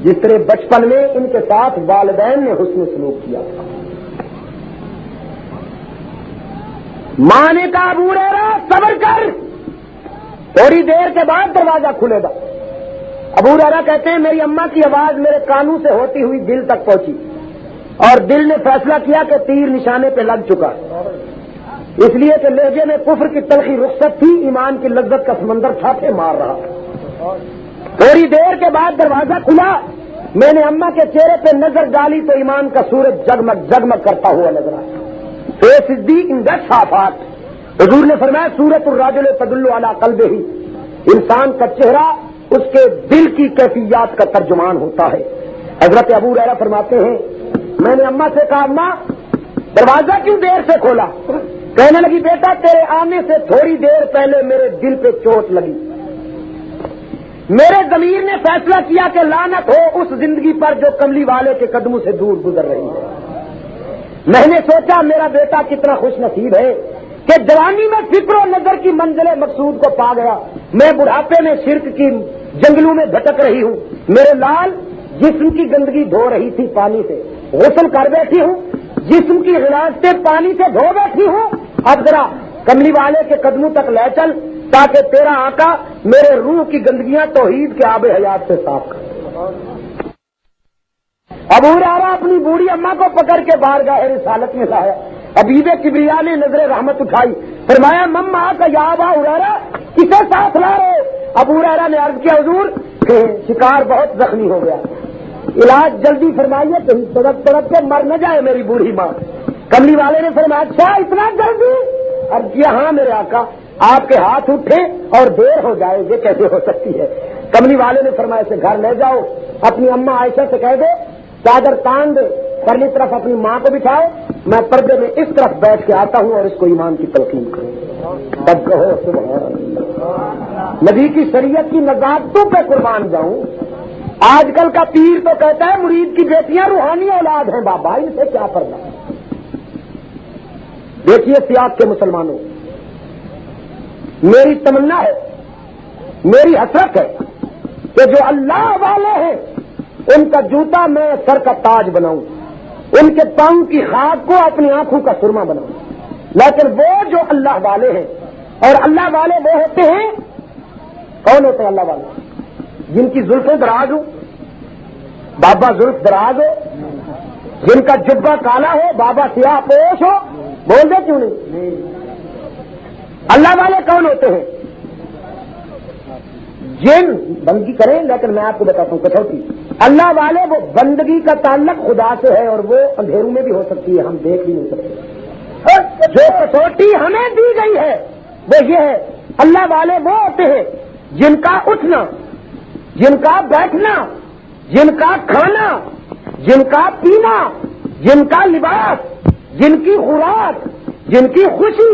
جس طرح بچپن میں ان کے ساتھ والدین نے حسن سلوک کیا تھا۔ ماں نے کہا ابو ہریرہ صبر کر، تھوڑی دیر کے بعد دروازہ کھلے گا۔ ابو ہریرہ کہتے ہیں میری اماں کی آواز میرے کانوں سے ہوتی ہوئی دل تک پہنچی اور دل نے فیصلہ کیا کہ تیر نشانے پہ لگ چکا، اس لیے کہ لہجے میں کفر کی تلخی رخصت تھی، ایمان کی لذت کا سمندر چھاپے مار رہا تھا۔ تھوڑی دیر کے بعد دروازہ کھلا، میں نے اماں کے چہرے پہ نظر ڈالی تو ایمان کا سورج جگمگ جگمگ کرتا ہوا نظر آیا۔ فیس از دی ان دا صافات، حضور نے فرمایا سورۃ الرجل تدل علی قلبہ، انسان کا چہرہ اس کے دل کی کیفیات کا ترجمان ہوتا ہے۔ حضرت ابو ہریرہ فرماتے ہیں میں نے اماں سے کہا اماں دروازہ کیوں دیر سے کھولا؟ کہنے لگی بیٹا تیرے آنے سے تھوڑی دیر پہلے میرے دل پہ چوٹ لگی، میرے ضمیر نے فیصلہ کیا کہ لعنت ہو اس زندگی پر جو کملی والے کے قدموں سے دور گزر رہی ہے۔ میں نے سوچا میرا بیٹا کتنا خوش نصیب ہے کہ جوانی میں فکر و نظر کی منزل مقصود کو پا گیا، میں بڑھاپے میں شرک کی جنگلوں میں بھٹک رہی ہوں، میرے لال جسم کی گندگی دھو رہی تھی پانی سے، غسل کر بیٹھی ہوں، جسم کی غلاظتیں پانی سے دھو بیٹھی ہوں، اب ذرا کملی والے کے قدموں تک لے چل تاکہ تیرا آقا میرے روح کی گندگیاں توحید کے آب حیات سے صاف کر۔ ابو ہریرہ اپنی بوڑھی اماں کو پکڑ کے بارگاہ رسالت میں لایا، حبیب کبریا نے نظر رحمت اٹھائی، فرمایا مما کا یا ابا ہریرہ کسے ساتھ لا رہے؟ ابو ہریرہ نے عرض کیا حضور کہ شکار بہت زخمی ہو گیا، علاج جلدی فرمائیے کہیں تڑپ تڑپ کے مر نہ جائے میری بوڑھی ماں۔ کملی والے نے فرمایا اچھا اتنا جلدی؟ عرض کیا ہاں میرے آقا، آپ کے ہاتھ اٹھے اور دیر ہو جائے یہ کیسے ہو سکتی ہے؟ کملی والے نے فرمایا اسے گھر لے جاؤ، اپنی اماں عائشہ سے کہہ دے چادر تان دے، پرلی طرف اپنی ماں کو بٹھاؤ، میں پردے میں اس طرف بیٹھ کے آتا ہوں اور اس کو ایمان کی تلقین کروں، تب کہو سبحان اللہ۔ نبی کی شریعت کی نزاکتوں پہ قربان جاؤں۔ آج کل کا پیر تو کہتا ہے مرید کی بیٹیاں روحانی اولاد ہیں، بابا ان سے کیا پردہ۔ دیکھیے سیاق کے مسلمانوں، میری تمنا ہے، میری حسرت ہے کہ جو اللہ والے ہیں ان کا جوتا میں سر کا تاج بناؤں، ان کے پاؤں کی خاک کو اپنی آنکھوں کا سرما بناؤں، لیکن وہ جو اللہ والے ہیں، اور اللہ والے وہ ہوتے ہیں، کون ہوتے ہیں اللہ والے؟ جن کی زلفیں دراز ہو، بابا زلف دراز ہو، جن کا جبہ کالا ہو، بابا سیاہ پوش ہو، بول دے کیوں نہیں؟ اللہ والے کون ہوتے ہیں؟ جن بندگی کریں، لیکن میں آپ کو بتاتا ہوں کٹوتی، اللہ والے وہ بندگی کا تعلق خدا سے ہے، اور وہ اندھیروں میں بھی ہو سکتی ہے، ہم دیکھ بھی نہیں سکتے۔ جو کٹوتی ہمیں دی گئی ہے وہ یہ ہے، اللہ والے وہ ہوتے ہیں جن کا اٹھنا، جن کا بیٹھنا، جن کا کھانا، جن کا پینا، جن کا لباس، جن کی خوراک، جن کی خوشی،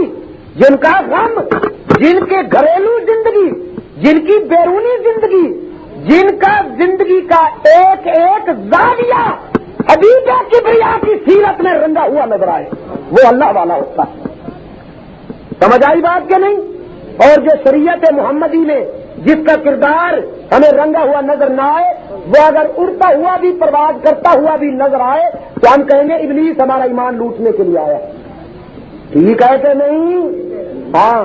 جن کا غم، جن کے گھریلو زندگی، جن کی بیرونی زندگی، جن کا زندگی کا ایک ایک زاویہ حبیبہ کبریا کی سیرت میں رنگا ہوا نظر آئے، وہ اللہ والا ہوتا ہے۔ سمجھ آئی بات کہ نہیں؟ اور جو شریعت محمدی میں جس کا کردار ہمیں رنگا ہوا نظر نہ آئے، وہ اگر اڑتا ہوا بھی پرواز کرتا ہوا بھی نظر آئے تو ہم کہیں گے ابلیس ہمارا ایمان لوٹنے کے لیے آیا۔ ٹھیک ہے کہ نہیں؟ ہاں،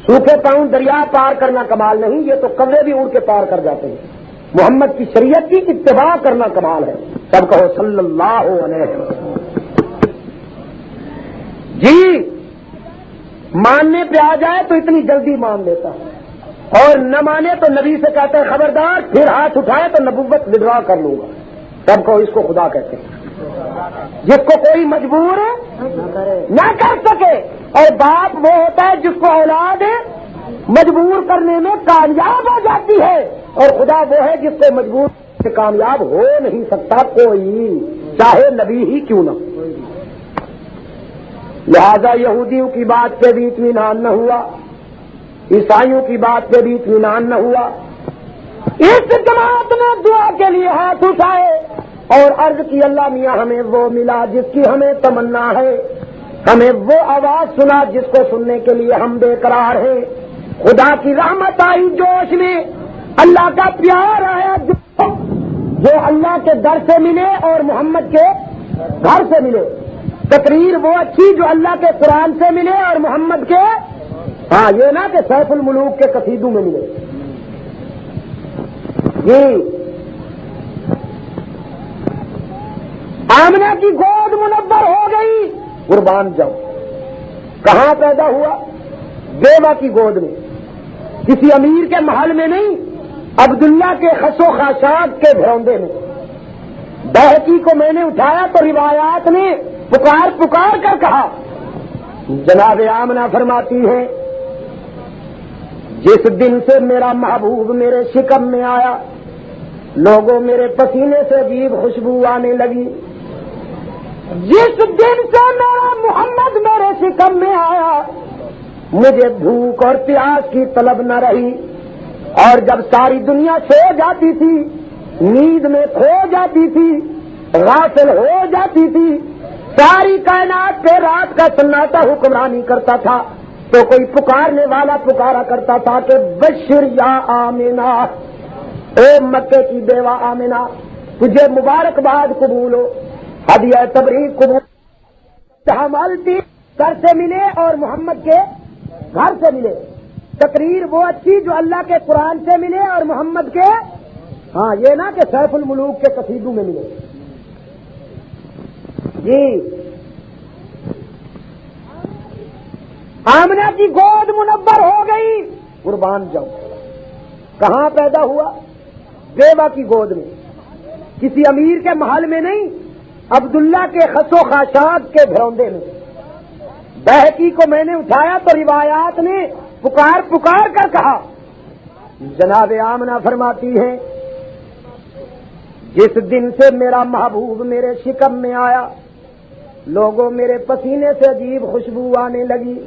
سوکھے پاؤں دریا پار کرنا کمال نہیں، یہ تو کبے بھی اڑ کے پار کر جاتے ہیں۔ محمد کی شریعت کی اتباع کرنا کمال ہے۔ سب کہو صلی اللہ علیہ وسلم۔ جی ماننے پہ آ جائے تو اتنی جلدی مان لیتا، اور نہ مانے تو نبی سے کہتے ہیں خبردار، پھر ہاتھ اٹھائے تو نبوت ودرا کر لوں گا۔ سب کو اس کو خدا کہتے ہیں، جس کو کوئی مجبور نہ کر سکے، اور باپ وہ ہوتا ہے جس کو اولاد مجبور کرنے میں کامیاب ہو جاتی ہے، اور خدا وہ ہے جس کو مجبور سے کامیاب ہو نہیں سکتا کوئی، چاہے نبی ہی کیوں نہ۔ لہذا یہودیوں کی بات پہ بھی اطمینان نہ ہوا، عیسائیوں کی بات پہ بھی اطمینان نہ ہوا۔ اس جماعت نے دعا کے لیے ہاتھ اٹھائے اور عرض کی اللہ میاں ہمیں وہ ملا جس کی ہمیں تمنا ہے، ہمیں وہ آواز سنا جس کو سننے کے لیے ہم بے قرار ہیں۔ خدا کی رحمت آئی جوش میں، اللہ کا پیار آیا جو اللہ کے در سے ملے اور محمد کے گھر سے ملے۔ تقریر وہ اچھی جو اللہ کے قرآن سے ملے اور محمد کے، ہاں یہ نا کہ سیف الملوک کے قصیدوں میں ملے۔ جی آمنہ کی گود منور ہو گئی، قربان جاؤ۔ کہاں پیدا ہوا؟ بیوہ کی گود میں، کسی امیر کے محل میں نہیں، عبداللہ کے خس و خاشاک کے گھروندے میں۔ بہتی کو میں نے اٹھایا تو روایات نے پکار پکار کر کہا۔ جناب آمنہ فرماتی ہے جس دن سے میرا محبوب میرے شکم میں آیا، لوگوں میرے پسینے سے عجیب خوشبو آنے لگی۔ جس دن سے میرا محمد میرے شکم میں آیا، مجھے بھوک اور پیاس کی طلب نہ رہی، اور جب ساری دنیا سو جاتی تھی، نیند میں کھو جاتی تھی، غافل ہو جاتی تھی، ساری کائنات پہ رات کا سناٹا حکمرانی کرتا تھا، تو کوئی پکارنے والا پکارا کرتا تھا کہ بشر یا آمنہ، اے مکے کی بیوہ آمنہ، تجھے مبارکباد قبول ہو، ہدیہ تبریک قبول۔ جہاں مالتی گھر سے ملے اور محمد کے گھر سے ملے، تقریر وہ اچھی جو اللہ کے قرآن سے ملے اور محمد کے، ہاں یہ نا کہ سیف الملوک کے قصیدوں میں ملے۔ جی آمنہ کی گود منور ہو گئی، قربان جاؤ۔ کہاں پیدا ہوا؟ بیوہ کی گود میں، کسی امیر کے محل میں نہیں، عبداللہ کے خس و خاشاک کے گھروندے میں۔ بہتی کو میں نے اٹھایا تو روایات نے پکار پکار کر کہا۔ جناب آمنہ فرماتی ہے جس دن سے میرا محبوب میرے شکم میں آیا، لوگوں میرے پسینے سے عجیب خوشبو آنے لگی۔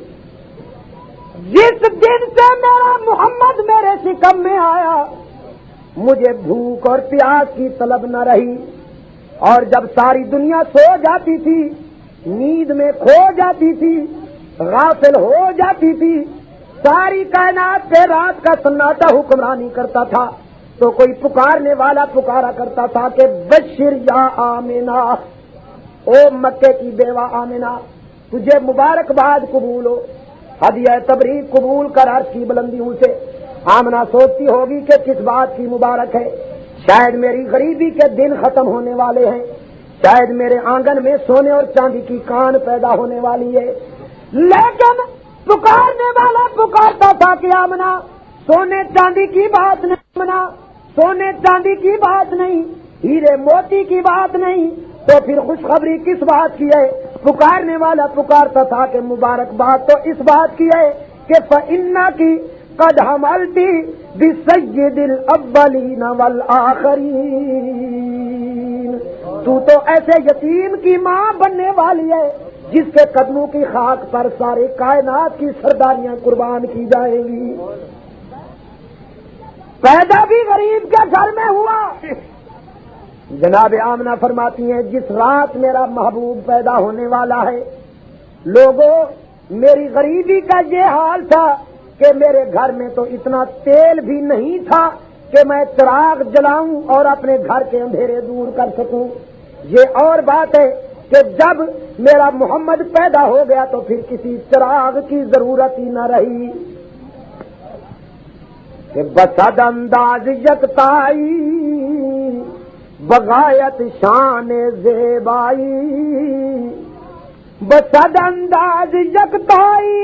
جس دن سے میرا محمد میرے شکم میں آیا، مجھے بھوک اور پیاس کی طلب نہ رہی، اور جب ساری دنیا سو جاتی تھی، نیند میں کھو جاتی تھی، غافل ہو جاتی تھی، ساری کائنات پہ رات کا سناٹا حکمرانی کرتا تھا، تو کوئی پکارنے والا پکارا کرتا تھا کہ بشر یا آمنہ، او مکے کی بیوہ آمنہ، تجھے مبارکباد قبول ہو، ہدیہ تبریک قبول کر عرش کی بلندیوں سے۔ آمنہ سوچتی ہوگی کہ کس بات کی مبارک ہے، شاید میری غریبی کے دن ختم ہونے والے ہیں، شاید میرے آنگن میں سونے اور چاندی کی کان پیدا ہونے والی ہے۔ لیکن پکارنے والا پکارتا تھا کہ آمنہ سونے چاندی کی بات نہیں، آمنہ سونے چاندی کی بات نہیں، ہیرے موتی کی بات نہیں، تو پھر خوشخبری کس بات کی ہے؟ پکارنے والا پکارتا تھا کہ مبارکباد تو اس بات کی ہے کہ فَإِنَّكِ قَدْ حَمَلْتِ بِسَيِّدِ الْأَوَّلِينَ وَالْآخِرِينَ، تو ایسے یتیم کی ماں بننے والی ہے جس کے قدموں کی خاک پر سارے کائنات کی سرداریاں قربان کی جائیں گی۔ پیدا بھی غریب کے گھر میں ہوا۔ جناب آمنہ فرماتی ہیں جس رات میرا محبوب پیدا ہونے والا ہے، لوگوں میری غریبی کا یہ حال تھا کہ میرے گھر میں تو اتنا تیل بھی نہیں تھا کہ میں چراغ جلاؤں اور اپنے گھر کے اندھیرے دور کر سکوں۔ یہ اور بات ہے کہ جب میرا محمد پیدا ہو گیا تو پھر کسی چراغ کی ضرورت ہی نہ رہی کہ بسد انداز یکتائی بغایت شان زیبائی، بسد انداز یکتائی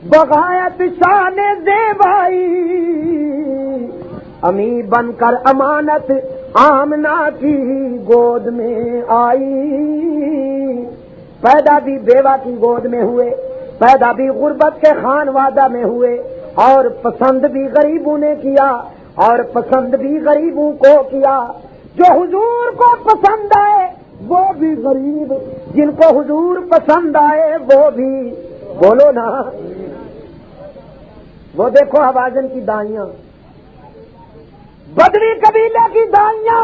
بغایت شان زیبائی، امی بن کر امانت آمنہ کی گود میں آئی۔ پیدا بھی بیوہ کی گود میں ہوئے، پیدا بھی غربت کے خانوادہ میں ہوئے، اور پسند بھی غریبوں نے کیا، اور پسند بھی غریبوں کو کیا۔ جو حضور کو پسند آئے وہ بھی غریب، جن کو حضور پسند آئے وہ بھی، بولو نا، وہ دیکھو حوازن کی دائیاں، بدری قبیلے کی دائیاں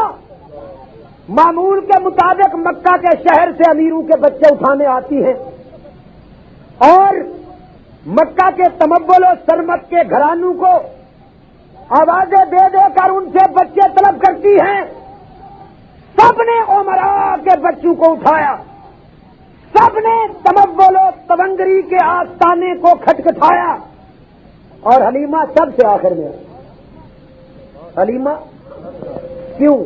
معمول کے مطابق مکہ کے شہر سے امیروں کے بچے اٹھانے آتی ہیں، اور مکہ کے تمول و سرمت کے گھرانوں کو آوازیں دے دے کر ان سے بچے طلب کرتی ہیں۔ سب نے عمراء کے بچوں کو اٹھایا، سب نے تمول و تونگری کے آستانے کو کھٹکھٹایا، اور حلیمہ سب سے آخر میں۔ حلیمہ کیوں؟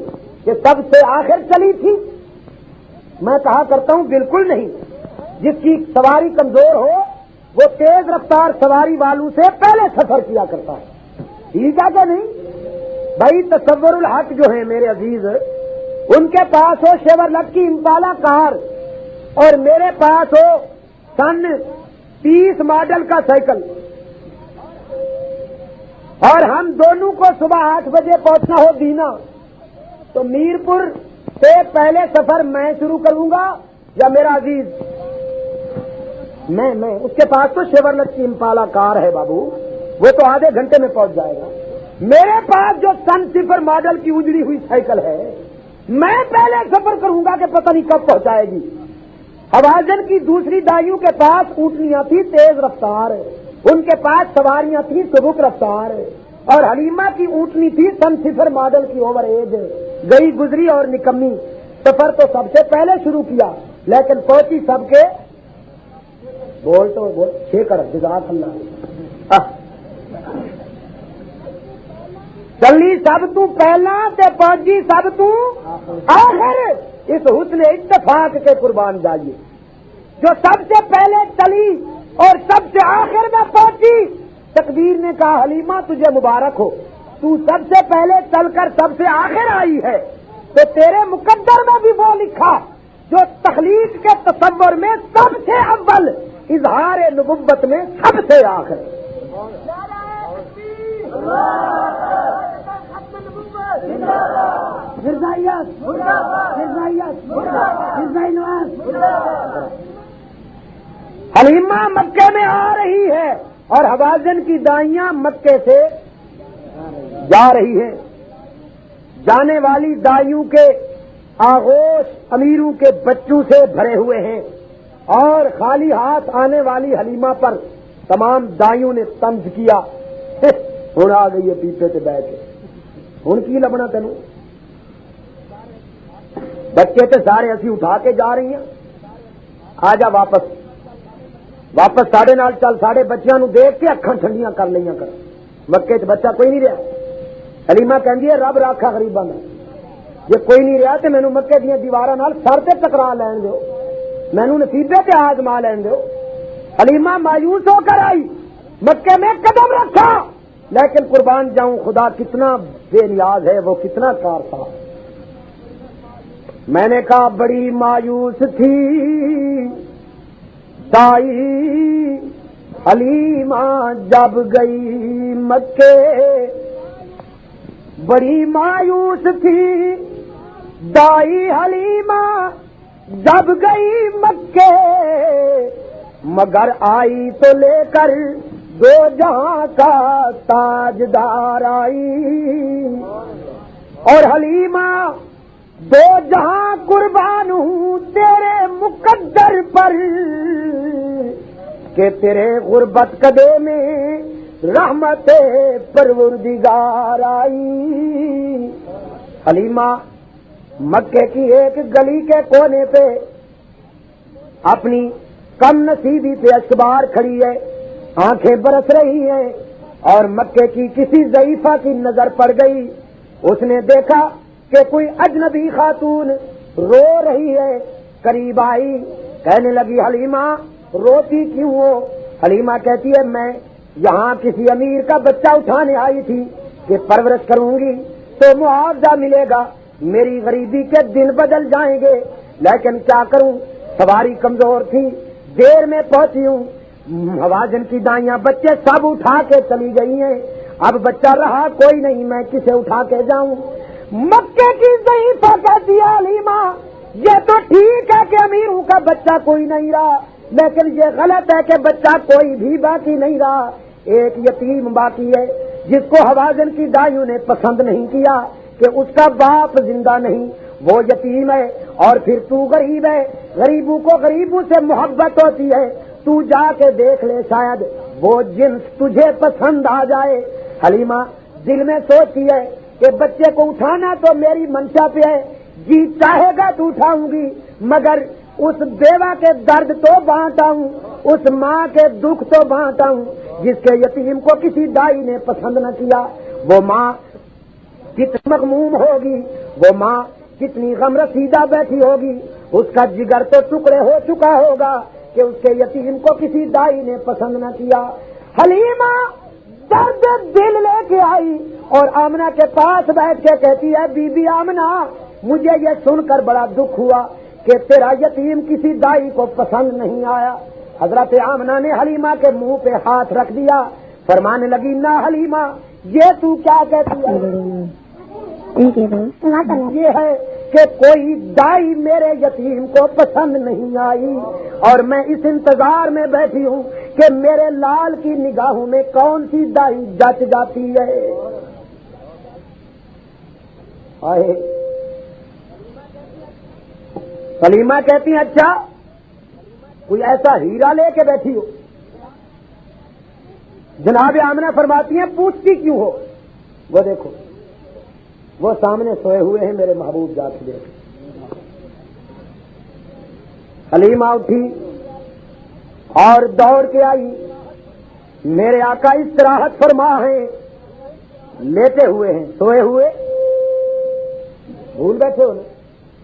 کہ سب سے آخر چلی تھی؟ میں کہا کرتا ہوں بالکل نہیں، جس کی سواری کمزور ہو وہ تیز رفتار سواری والوں سے پہلے سفر کیا کرتا ہے، ٹھیک ہے کہ نہیں بھائی؟ تصور الحق جو ہیں میرے عزیز، ان کے پاس ہو شیورلٹ کی امپالا کار اور میرے پاس ہو سن 30 ماڈل کا سائیکل، اور ہم دونوں کو صبح 8 بجے پہنچنا ہو دینا، تو میرپور سے پہلے سفر میں شروع کروں گا یا میرا عزیز؟ میں اس کے پاس تو شیورلٹ کی امپالا کار ہے بابو، وہ تو آدھے گھنٹے میں پہنچ جائے گا۔ میرے پاس جو سن 0 ماڈل کی اجڑی ہوئی سائیکل ہے، میں پہلے سفر کروں گا کہ پتہ نہیں کب پہنچائے گی۔ حوازن کی دوسری دائیوں کے پاس اونٹنیاں تھی تیز رفتار، ان کے پاس سواریاں تھیں سبک رفتار، اور حلیمہ کی اونٹنی تھی سن 0 ماڈل کی اوور ایج، گئی گزری اور نکمی۔ سفر تو سب سے پہلے شروع کیا لیکن پہنچی سب کے، بول تو بول، کر جزاک اللہ، چلی سب تو پہلا تے پہنچی سب تو آخر، اس حسن اتفاق کے قربان جائیے۔ جو سب سے پہلے چلی اور سب سے آخر میں پہنچی، تقدیر نے کہا حلیمہ تجھے مبارک ہو، تو سب سے پہلے چل کر سب سے آخر آئی ہے، تو تیرے مقدر میں بھی وہ لکھا جو تخلیق کے تصور میں سب سے اول، اظہار نبوت میں سب سے آخر۔ حلیمہ مکے میں آ رہی ہے اور حوازن کی دائیاں مکے سے جا رہی ہیں. جانے والی دائیوں کے آغوش امیروں کے بچوں سے بھرے ہوئے ہیں اور خالی ہاتھ آنے والی حلیمہ پر تمام دائیوں نے طنز کیا. ہوں آ گئی ہے پیپے سے بیٹھ کے, ہوں کی لبنا تینوں, بچے تو سارے اسی اٹھا کے جا رہی ہیں, آ جا واپس واپس ساڑے نال چل, ساڑے بچیاں نو دیکھ کے اکھاں ٹھنڈیاں کر لیا کر. مکے چ بچہ کوئی نہیں رہا. حلیمہ کہندی ہے رب راکھا غریباں دا, جے کوئی نہیں رہا تو مینوں مکے دیاں دیواراں نال سر تے ٹکرا لین دیو, مینوں نصیبے تے آزما لین دیو. حلیمہ مایوس ہو کر آئی, مکے میں قدم رکھا, لیکن قربان جاؤں خدا کتنا بے نیاز ہے, وہ کتنا کار تھا. میں نے کہا بڑی مایوس تھی دائی حلیمہ جب گئی مکے, بڑی مایوس تھی دائی حلیمہ جب گئی مکے, مگر آئی تو لے کر دو جہاں کا تاجدار آئی. اور حلیمہ دو جہاں قربان ہوں تیرے مقدر پر کہ تیرے غربت قدے میں رحمت پروردگار آئی. حلیمہ مکے کی ایک گلی کے کونے پہ اپنی کم نصیبی پہ اشکبار کھڑی ہے, آنکھیں برس رہی ہیں, اور مکے کی کسی ضعیفہ کی نظر پڑ گئی. اس نے دیکھا کہ کوئی اجنبی خاتون رو رہی ہے, قریب آئی, کہنے لگی حلیمہ روتی کیوں ہو؟ حلیمہ کہتی ہے میں یہاں کسی امیر کا بچہ اٹھانے آئی تھی کہ پرورش کروں گی تو معاوضہ ملے گا, میری غریبی کے دن بدل جائیں گے, لیکن کیا کروں سواری کمزور تھی, دیر میں پہنچی ہوں. حوازن کی دائیاں بچے سب اٹھا کے چلی گئی ہیں, اب بچہ رہا کوئی نہیں, میں کسے اٹھا کے جاؤں؟ مکے کی ضعیفہ کہتی ہے حلیمہ یہ تو ٹھیک ہے کہ امیروں کا بچہ کوئی نہیں رہا, لیکن یہ غلط ہے کہ بچہ کوئی بھی باقی نہیں رہا. ایک یتیم باقی ہے جس کو حوازن کی دائیوں نے پسند نہیں کیا کہ اس کا باپ زندہ نہیں, وہ یتیم ہے, اور پھر تو غریب ہے, غریبوں کو غریبوں سے محبت ہوتی ہے, تو جا کے دیکھ لے شاید وہ جنس تجھے پسند آ جائے. حلیمہ دل میں سوچتی ہے کہ بچے کو اٹھانا تو میری منشا پہ ہے, جی چاہے گا تو اٹھاؤں گی, مگر اس بیوہ کے درد تو بانٹا ہوں, اس ماں کے دکھ تو بانٹا ہوں جس کے یتیم کو کسی دائی نے پسند نہ کیا. وہ ماں کتنی مغموم ہوگی, وہ ماں کتنی غم رسیدہ بیٹھی ہوگی, اس کا جگر تو ٹکڑے ہو چکا ہوگا کہ اس کے یتیم کو کسی دائی نے پسند نہ کیا. حلیمہ درد دل لے کے آئی اور آمنہ کے پاس بیٹھ کے کہتی ہے بی بی آمنہ مجھے یہ سن کر بڑا دکھ ہوا کہ تیرا یتیم کسی دائی کو پسند نہیں آیا. حضرت آمنہ نے حلیمہ کے منہ پہ ہاتھ رکھ دیا, فرمانے لگی نہ حلیمہ یہ تو کیا کہتی ہے؟ یہ ہے کہ کوئی دائی میرے یتیم کو پسند نہیں آئی, اور میں اس انتظار میں بیٹھی ہوں کہ میرے لال کی نگاہوں میں کون سی دائی جچ جاتی ہے. حلیمہ کہتی ہیں اچھا کوئی ایسا ہیرا لے کے بیٹھی ہو؟ جناب آمنہ فرماتی ہیں پوچھتی کیوں ہو؟ وہ دیکھو وہ سامنے سوئے ہوئے ہیں میرے محبوب جا کے دیکھ. حلیمہ اٹھی اور دوڑ کے آئی, میرے آقا استراحت فرما ہیں, لیتے ہوئے ہیں, سوئے ہوئے, بھول بیٹھے ہو نا.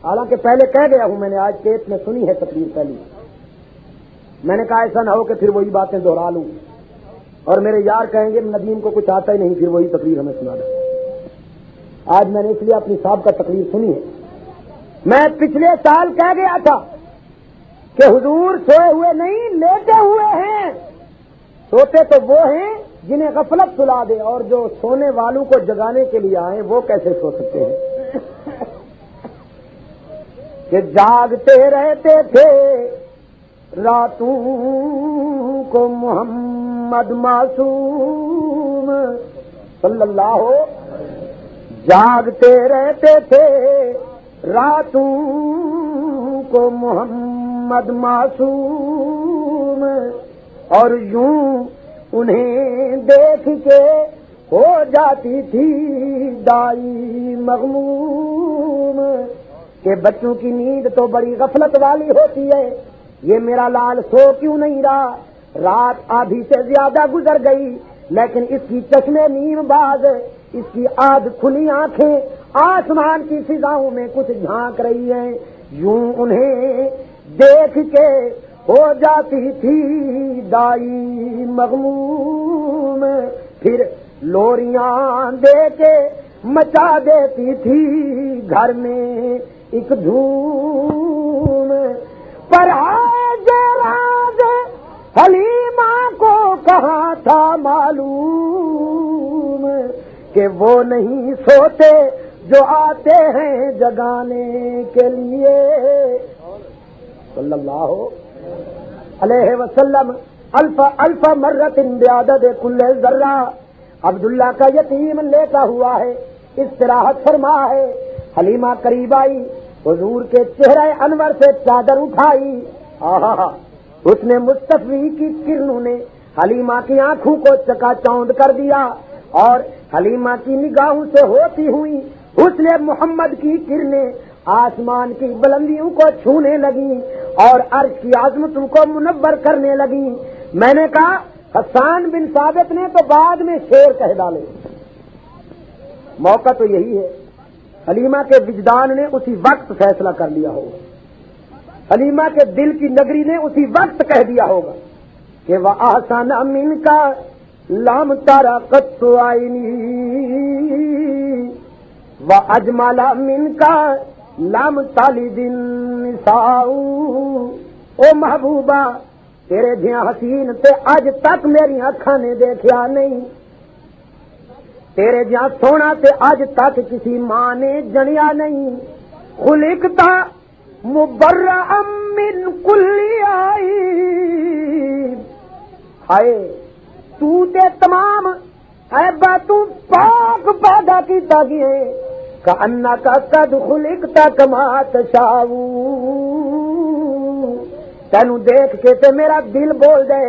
حالانکہ پہلے کہہ گیا ہوں میں نے, آج کیس میں سنی ہے تقریر پہلی, میں نے کہا ایسا نہ ہو کہ پھر وہی باتیں دوہرا لوں اور میرے یار کہیں گے ندیم کو کچھ آتا ہی نہیں, پھر وہی تقریر ہمیں سنا دیں. آج میں نے اس لیے اپنی صاحب کا تقریر سنی ہے. میں پچھلے سال کہہ گیا تھا کہ حضور سوئے ہوئے نہیں لیٹے ہوئے ہیں. سوتے تو وہ ہیں جنہیں غفلت سلا دے, اور جو سونے والوں کو جگانے کے لیے آئے وہ کیسے سو سکتے ہیں؟ کہ جاگتے رہتے تھے راتوں کو محمد معصوم صلی اللہ ہو، جاگتے رہتے تھے راتوں کو محمد معصوم، اور یوں انہیں دیکھ کے ہو جاتی تھی دائی مغموم، کہ بچوں کی نیند تو بڑی غفلت والی ہوتی ہے، یہ میرا لال سو کیوں نہیں رہا، رات آدھی سے زیادہ گزر گئی لیکن اس کی چشمے نیم باز، اس کی آدھ کھلی آنکھیں آسمان کی فضاؤں میں کچھ جھانک رہی ہیں، یوں انہیں دیکھ کے ہو جاتی تھی دائی مغموم، پھر لوریاں دے کے مچا دیتی تھی گھر میں ایک دھوم، پر آج راز حلیمہ کو کہاں تھا معلوم کہ وہ نہیں سوتے جو آتے ہیں جگانے کے لیے صلی اللہ علیہ وسلم، الف مرت بعدد کل ذرہ، عبداللہ کا یتیم لیٹا ہوا ہے، استراحت فرما ہے، حلیمہ قریب آئی، حضور کے چہرے انور سے چادر اٹھائی، آہا، اس نے مصطفی کی کرنوں نے حلیمہ کی آنکھوں کو چکا چوند کر دیا، اور حلیمہ کی نگاہوں سے ہوتی ہوئی حسن محمد کی کرنیں آسمان کی بلندیوں کو چھونے لگیں اور عرش کی عظمتوں کو منور کرنے لگیں۔ میں نے کہا حسان بن ثابت نے تو بعد میں شعر کہہ ڈالے، موقع تو یہی ہے، حلیمہ کے وجدان نے اسی وقت فیصلہ کر لیا ہوگا، حلیمہ کے دل کی نگری نے اسی وقت کہہ دیا ہوگا کہ وَأَحْسَنَ مِنْكَ لَمْ تَرَ قَطُّ عَيْنِي وَأَجْمَلَ مِنْكَ لَمْ تَلِدِ النِّسَاءُ، او محبوبہ تیرے جیاں حسین تے اج تک میری اکھاں نے دیکھیا نہیں، تیرے جیاں سونا تے اج تک کسی ماں نے جنیا نہیں، خلقتا مبرأ من کل عیب، ہائے تو تے تمام عیباں تو پاک پیدا کیتا گیا کأنک قد خلقت کما تشاء، تینوں دیکھ کے تے میرا دل بول دے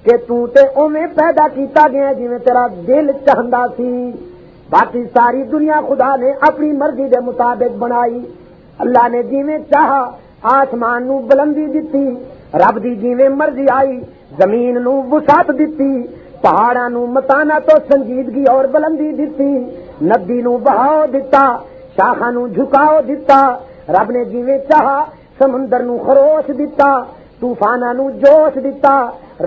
کہ تو تے اوویں پیدا کیتا گیا جویں تیرا دل چاہندا سی، باقی ساری دنیا خدا نے اپنی مرضی دے مطابق بنائی، اللہ نے جویں چاہا آسمان نو بلندی دتی، رب دی جویں مرضی آئی زمین نو وسعت دتی، پہاڑاں نو متانا تو سنجیدگی اور بلندی دتی، ندی نو بہاؤ دتا، شاخاں نو جھکاؤ دتا، رب نے جویں چاہا سمندر نو خروش دتا، طوفاناں نو جوش دتا،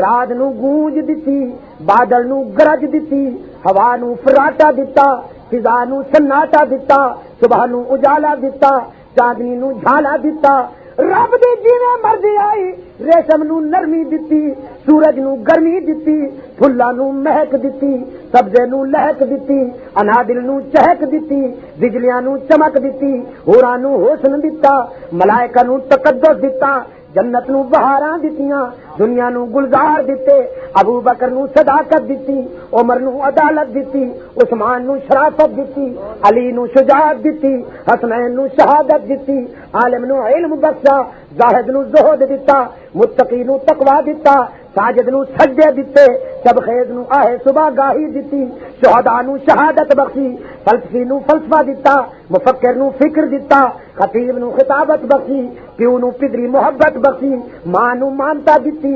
رات نو گونج دتی، بادل نو گرج دتی، ہوا نو فراٹا دتا، فضا نو سناٹا دتا، صبح نو اجالا دتا، چاندنی نو جھالا دتا، رب دی جویں مرضی آئی ریشم نو نرمی دتی، سورج نو گرمی دتی، پھلاں نو مہک دتی، سبزے نو لہک دتی، انادل نو چہک دتی، بجلیاں نو چمک دتی، ہوراں نو حسن دتا، ملائکہ نو تقدس دتا، جنت نو بہاراں دتیاں، دنیا نو گلزار دتے، ابو بکر نو صداقت دتی، عمر نو عدالت دتی، عثمان نو شرافت دتی، علی نو شجاعت دتی، حسنین نو شہادت دتی، عالم نو علم بخشا، زاہد نو زہد دتا، متقی نو تقوی دتا، ساجد نو سجدے دتے، شب خیز نو آہ صبح گاہی دتی، شہداء نو شہادت بخشی، فلسفی نو فلسفہ دتا، مفکر نو فکر دتا، خطیب نو خطابت بخشی، پیو نو پدری محبت بخشی، ماں نو مانتا دتی،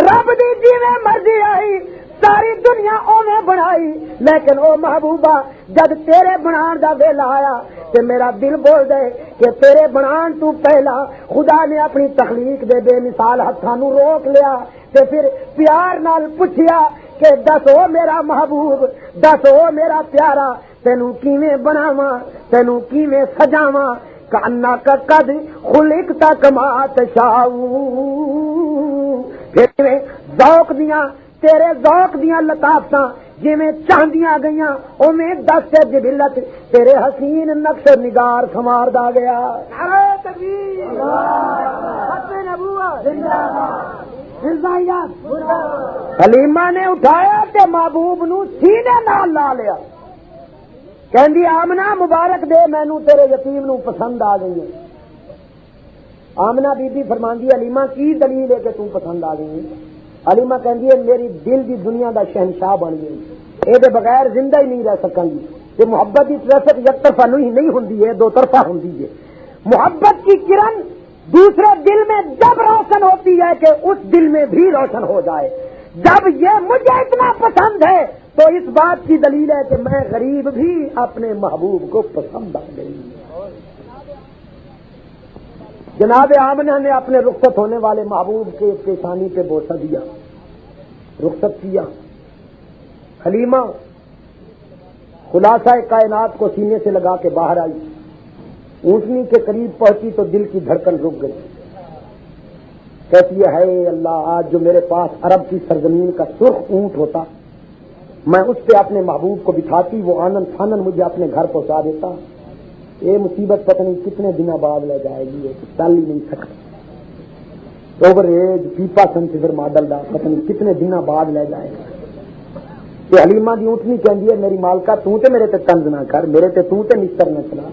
رب دی جویں مرضی آئی ساری دنیا اوویں بنائی، لیکن او محبوبہ جد تیرے بنان دا ویلا آیا تے میرا دل بول دے کہ تیرے بنان تو پہلا خدا نے اپنی تخلیق دے بے مثال ہتھاں نو روک لیا تے پھر پیار نال پوچھیا کہ دس او میرا محبوب، دس او میرا پیارا، تینوں کیویں بناواں، تینوں کیویں سجاواں، کأنک قد خلقت کما تشاء، پھر ذوق دیاں تیرے ذوق دیاں لطافتاں جویں چاندیاں گئیاں اوویں دس جبلت تیرے حسین نقش نگار سنواردا گیا۔ حلیمہ نے اٹھایا کہ محبوب نو سینے نال لا لیا، کہندی آمنہ مبارک دے مینوں تیرے یتیم نو پسند آ گئی ہے۔ آمنہ بی بی فرماندی حلیمہ کی دلیل ہے کہ تو پسند آ گئی ہے؟ حلیمہ کہندی ہے میری دل دی دنیا دا شہنشاہ بن گئی، اے دے بغیر زندہ ہی نہیں رہ سکاں گی۔ کہ محبت کی ٹریفک یک طرفہ نہیں ہوندی ہے، دو طرفہ ہوندی ہے۔ محبت کی کرن دوسرے دل میں جب روشن ہوتی ہے کہ اس دل میں بھی روشن ہو جائے۔ جب یہ مجھے اتنا پسند ہے تو اس بات کی دلیل ہے کہ میں غریب بھی اپنے محبوب کو پسند آ گئی۔ جناب آمنہ نے اپنے رخصت ہونے والے محبوب کے پیشانی پہ بوسہ دیا، رخصت کیا۔ حلیمہ خلاصہ کائنات کو سینے سے لگا کے باہر آئی، اونٹنی کے قریب پہنچی تو دل کی دھڑکن رک گئی۔ کہتی ہے اللہ، آج جو میرے پاس عرب کی سرزمین کا سرخ اونٹ ہوتا، میں اس پہ اپنے محبوب کو بٹھاتی، وہ آنن فانن مجھے اپنے گھر پہنچا دیتا۔ یہ مصیبت پتہ نہیں کتنے دنوں بعد لے جائے گی، یہ چل ہی نہیں سکتا۔ اوور ایج پیپا سنسیور ماڈل دا پتہ نہیں کتنے دنوں بعد لے جائے گا۔ کہ حلیمہ دی اونٹنی کہندی ہے میری مالکہ تو تے میرے تے طنز نہ کر، میرے تے تو تے نستر نہ چلا،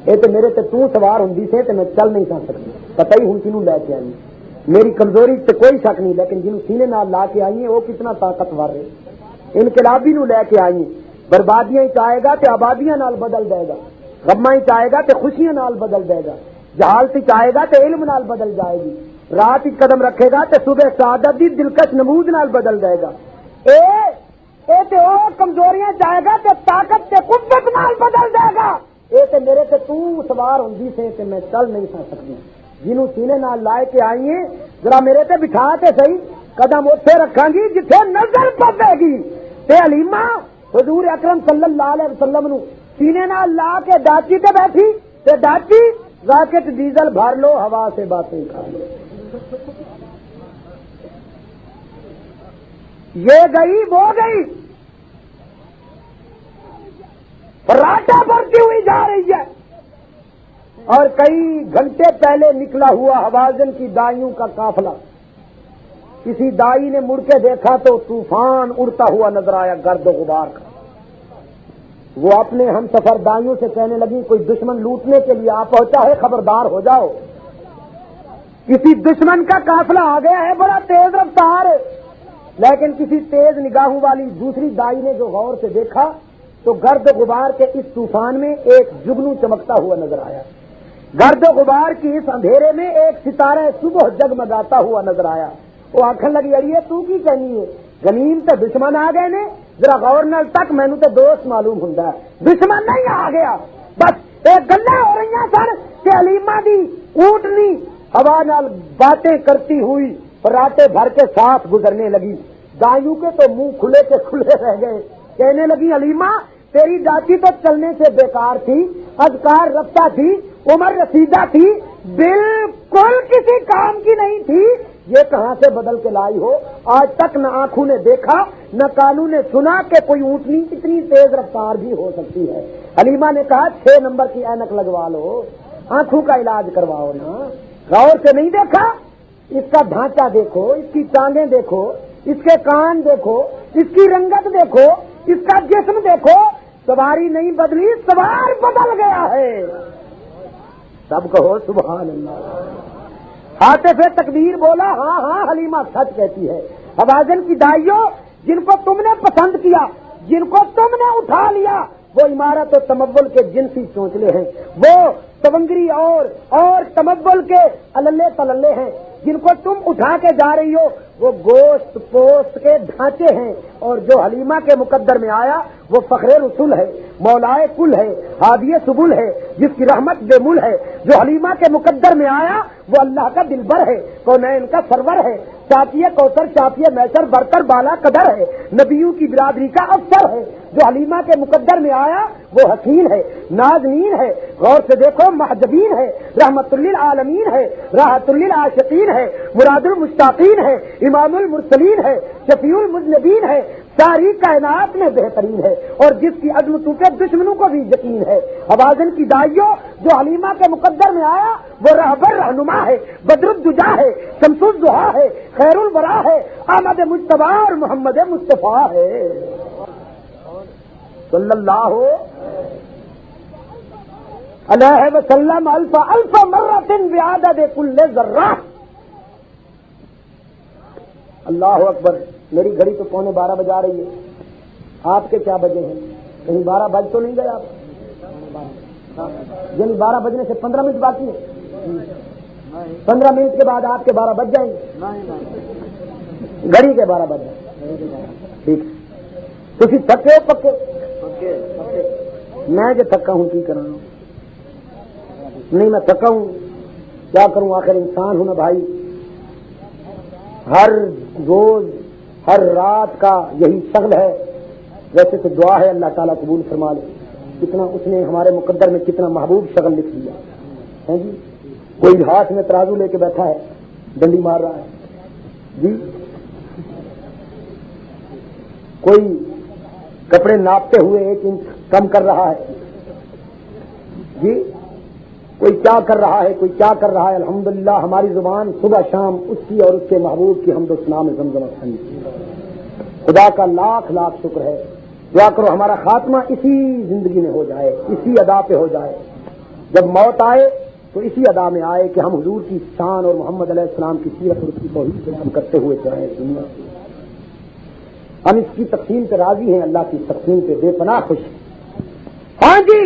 اے تے میرے تے تو سوار ہوندی سے تے میں چل نہیں سکتی۔ پتہ ہی ہن کینوں لے کے آئی، میری کمزوری تے کوئی شک نہیں، لیکن جنوں سینے نال لا کے آئی ہیں وہ کتنا طاقتور ہے۔ انقلابی نو لے کے آئی، بربادیاں چاہے گا تے آبادیاں نال بدل دے گا، غماں چاہے گا تے خوشیاں نال بدل دے گا، جہالت چاہے گا تے علم نال بدل جائے گی، رات وچ قدم رکھے گا تے صبح سعادت دی دلکش نمود نال بدل دے گا۔ اے تے او کمزوریاں چاہے گا تے طاقت تے قوت نال بدل دے گا۔ اے تے میرے تے تو سوار ہوندی سے تے میں چل نہیں سکتی۔ جنوں سینے نال لائے کے آئی ہیں ذرا میرے تے بٹھا تے صحیح، قدم اوتھے رکھاں گی جتھے نظر پوے گی۔ تے حلیمہ حضور اکرم صلی اللہ علیہ وسلم نو سینے نال لا کے ڈاچی تے بیٹھی، تے ڈاچی راکٹ ڈیزل بھر لو، ہوا سے باتیں کر لو۔ یہ گئی وہ گئی، راٹا بڑھتی ہوئی جا رہی ہے، اور کئی گھنٹے پہلے نکلا ہوا حوازن کی دائیوں کا قافلہ، کسی دائی نے مڑ کے دیکھا تو طوفان اڑتا ہوا نظر آیا گرد و غبار کا۔ وہ اپنے ہم سفر دائیوں سے کہنے لگی کوئی دشمن لوٹنے کے لیے آ پہنچا ہے، خبردار ہو جاؤ، کسی دشمن کا قافلہ آ گیا ہے، بڑا تیز رفتار ہے۔ لیکن کسی تیز نگاہوں والی دوسری دائی نے جو غور سے دیکھا تو گرد و غبار کے اس طوفان میں ایک جگنو چمکتا ہوا نظر آیا، گرد و غبار کی اس اندھیرے میں ایک ستارہ صبح جگمگاتا ہوا نظر آیا۔ وہ آنکھن لگی اڑیے تو کی کہنی ہے، غنیم تے دشمن آ گئے نے، ذرا غور نال تک مینوں تے دوست معلوم ہوندا ہے، دشمن نہیں آ گیا۔ بس ایک گلاں ہو رہی سن کہ حلیمہ دی اونٹنی ہوا نال باتیں کرتی ہوئی راٹے بھر کے ساتھ گزرنے لگی۔ دائیوں کے تو منہ کھلے کے کھلے رہ گئے، کہنے لگی حلیمہ تیری ڈاچی تو چلنے سے بیکار تھی، اذکار رفتہ تھی، عمر رسیدہ تھی، بالکل کسی کام کی نہیں تھی، یہ کہاں سے بدل کے لائی ہو؟ آج تک نہ آنکھوں نے دیکھا نہ کانوں نے سنا کہ کوئی اونٹنی اتنی تیز رفتار بھی ہو سکتی ہے۔ حلیمہ نے کہا 6 نمبر کی اینک لگوا لو، آنکھوں کا علاج کرواؤ نا، غور سے نہیں دیکھا؟ اس کا ڈھانچہ دیکھو، اس کی ٹانگیں دیکھو، اس کے کان دیکھو، اس کی رنگت دیکھو، اس کا جسم دیکھو، سواری نہیں بدلی، سوار بدل گیا ہے۔ سب کہو سبحان اللہ۔ ہاتھ سے تکبیر بولا، ہاں ہاں حلیمہ سچ کہتی ہے۔ حوازن کی دائیوں جن کو تم نے پسند کیا، جن کو تم نے اٹھا لیا، وہ عمارت و تمول کے جنسی چونچلے ہیں، وہ تونگری اور تمول کے اللے تللے ہیں، جن کو تم اٹھا کے جا رہی ہو وہ گوشت پوست کے ڈھانچے ہیں، اور جو حلیمہ کے مقدر میں آیا وہ فخر رسول ہے، مولائے کل ہے، ہادی سبل ہے، جس کی رحمت بے مل ہے۔ جو حلیمہ کے مقدر میں آیا وہ اللہ کا دلبر ہے، کونین کا سرور ہے، شافیہ کوثر شافیہ میسر برتر بالا قدر ہے، نبیوں کی برادری کا افسر ہے۔ جو حلیمہ کے مقدر میں آیا وہ حسین ہے، نازنین ہے، غور سے دیکھو محجبین ہے، رحمت للعالمین ہے، راحت للعاشقین ہے، مراد المشتاقین ہے، امام المرسلین ہے، شفیع المذنبین ہے، ساری کائنات میں بہترین ہے اور جس کی عظمتوں پہ دشمنوں کو بھی یقین ہے۔ حوازن کی دائیوں جو حلیمہ کے مقدر میں آیا وہ رہبر رہنما ہے، بدر الدجا ہے، شمس الضحیٰ ہے، خیر الورا ہے، احمد مجتبی اور محمد مصطفیٰ ہے صلی اللہ علیہ وسلم الف الف مرۃ بعدد کل ذرہ۔ اللہ اکبر۔ میری گھڑی تو 11:15 بجا رہی ہے، آپ کے کیا بجے ہیں؟ کہیں 12 بج تو نہیں گئے آپ؟ یعنی 12 بجنے سے 15 منٹ باقی ہے، 15 منٹ کے بعد آپ کے 12 بج جائیں گے، گھڑی کے 12 بج جائیں گے۔ ٹھیک، تھی تھکے ہو پکے؟ میں جو تھکا ہوں کی کرا ہوں؟ نہیں میں تھکا ہوں، کیا کروں، آخر انسان ہوں نا بھائی۔ ہر روز ہر رات کا یہی شغل ہے۔ ویسے تو دعا ہے اللہ تعالیٰ قبول فرما لے، کتنا اس نے ہمارے مقدر میں کتنا محبوب شغل لکھ دیا ہے جی۔ کوئی ہاتھ میں ترازو لے کے بیٹھا ہے، ڈنڈی مار رہا ہے جی، کوئی کپڑے ناپتے ہوئے 1 انچ کم کر رہا ہے جی، کوئی کیا کر رہا ہے، کوئی کیا کر رہا ہے۔ الحمدللہ ہماری زبان صبح شام اس کی اور اس کے محبوب کی حمد و ثنا میں زمزم ہے۔ خدا کا لاکھ لاکھ شکر ہے۔ دعا کرو ہمارا خاتمہ اسی زندگی میں ہو جائے، اسی ادا پہ ہو جائے، جب موت آئے تو اسی ادا میں آئے کہ ہم حضور کی شان اور محمد علیہ السلام کی سیرت اور اس کی توحید بیان کرتے ہوئے جائیں دنیا سے۔ ہم اس کی تقسیم پہ راضی ہیں، اللہ کی تقسیم پہ بے پناہ خوش ہیں۔ ہاں جی،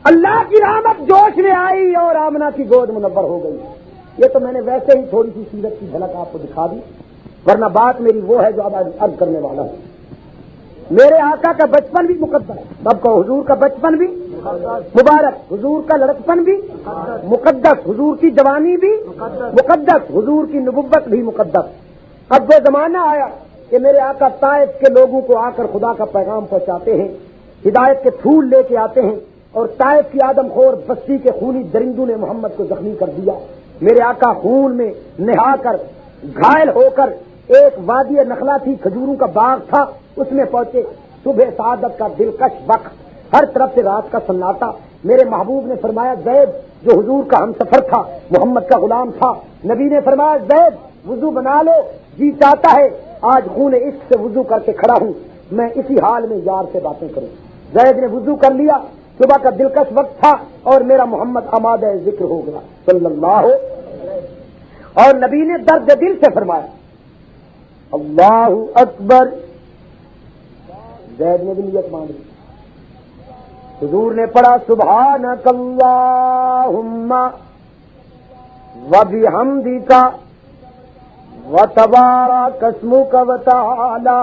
اللہ کی رحمت جوش میں آئی اور آمنہ کی گود منور ہو گئی۔ یہ تو میں نے ویسے ہی تھوڑی سی سیرت کی جھلک آپ کو دکھا دی، ورنہ بات میری وہ ہے جو اب عرض کرنے والا ہوں۔ میرے آقا کا بچپن بھی مقدس، سب کو حضور کا بچپن بھی مبارک، حضور کا لڑکپن بھی مقدس، حضور کی جوانی بھی مقدس، حضور کی نبوت بھی مقدس۔ اب وہ زمانہ آیا کہ میرے آقا طائف کے لوگوں کو آ کر خدا کا پیغام پہنچاتے ہیں، ہدایت کے پھول لے کے آتے ہیں، اور طائف کی آدم خور بستی کے خونی درندوں نے محمد کو زخمی کر دیا۔ میرے آقا خون میں نہا کر گھائل ہو کر ایک وادی نخلا تھی، کھجوروں کا باغ تھا، اس میں پہنچے۔ صبح سعادت کا دلکش وقت، ہر طرف سے رات کا سناٹا۔ میرے محبوب نے فرمایا زید جو حضور کا ہم سفر تھا، محمد کا غلام تھا، نبی نے فرمایا زید وضو بنا لو، جی چاہتا ہے آج خون عشق سے وضو کر کے کھڑا ہوں، میں اسی حال میں یار سے باتیں کروں۔ زید نے وضو کر لیا، صبح کا دلکش وقت تھا اور میرا محمد آمادہ ذکر ہو گیا صلی اللہ، اور نبی نے درد دل سے فرمایا اللہ اکبر۔ زید نے بھی نیت مان لی، حضور نے پڑھا سبحانک اللہم وبحمدک وتبارک اسمک وتعالی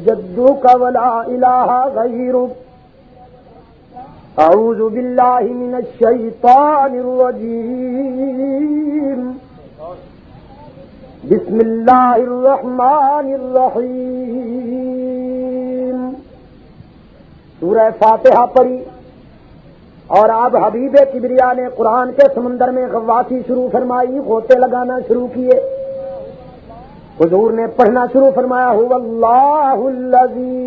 جدک ولا الہ غیرک، اعوذ باللہ من الشیطان الرجیم، بسم اللہ الرحمن الرحیم۔ سورہ فاتحہ پڑھی اور اب حبیب کبریا نے قرآن کے سمندر میں غواصی شروع فرمائی، غوطے لگانا شروع کیے۔ حضور نے پڑھنا شروع فرمایا هو اللہ الذی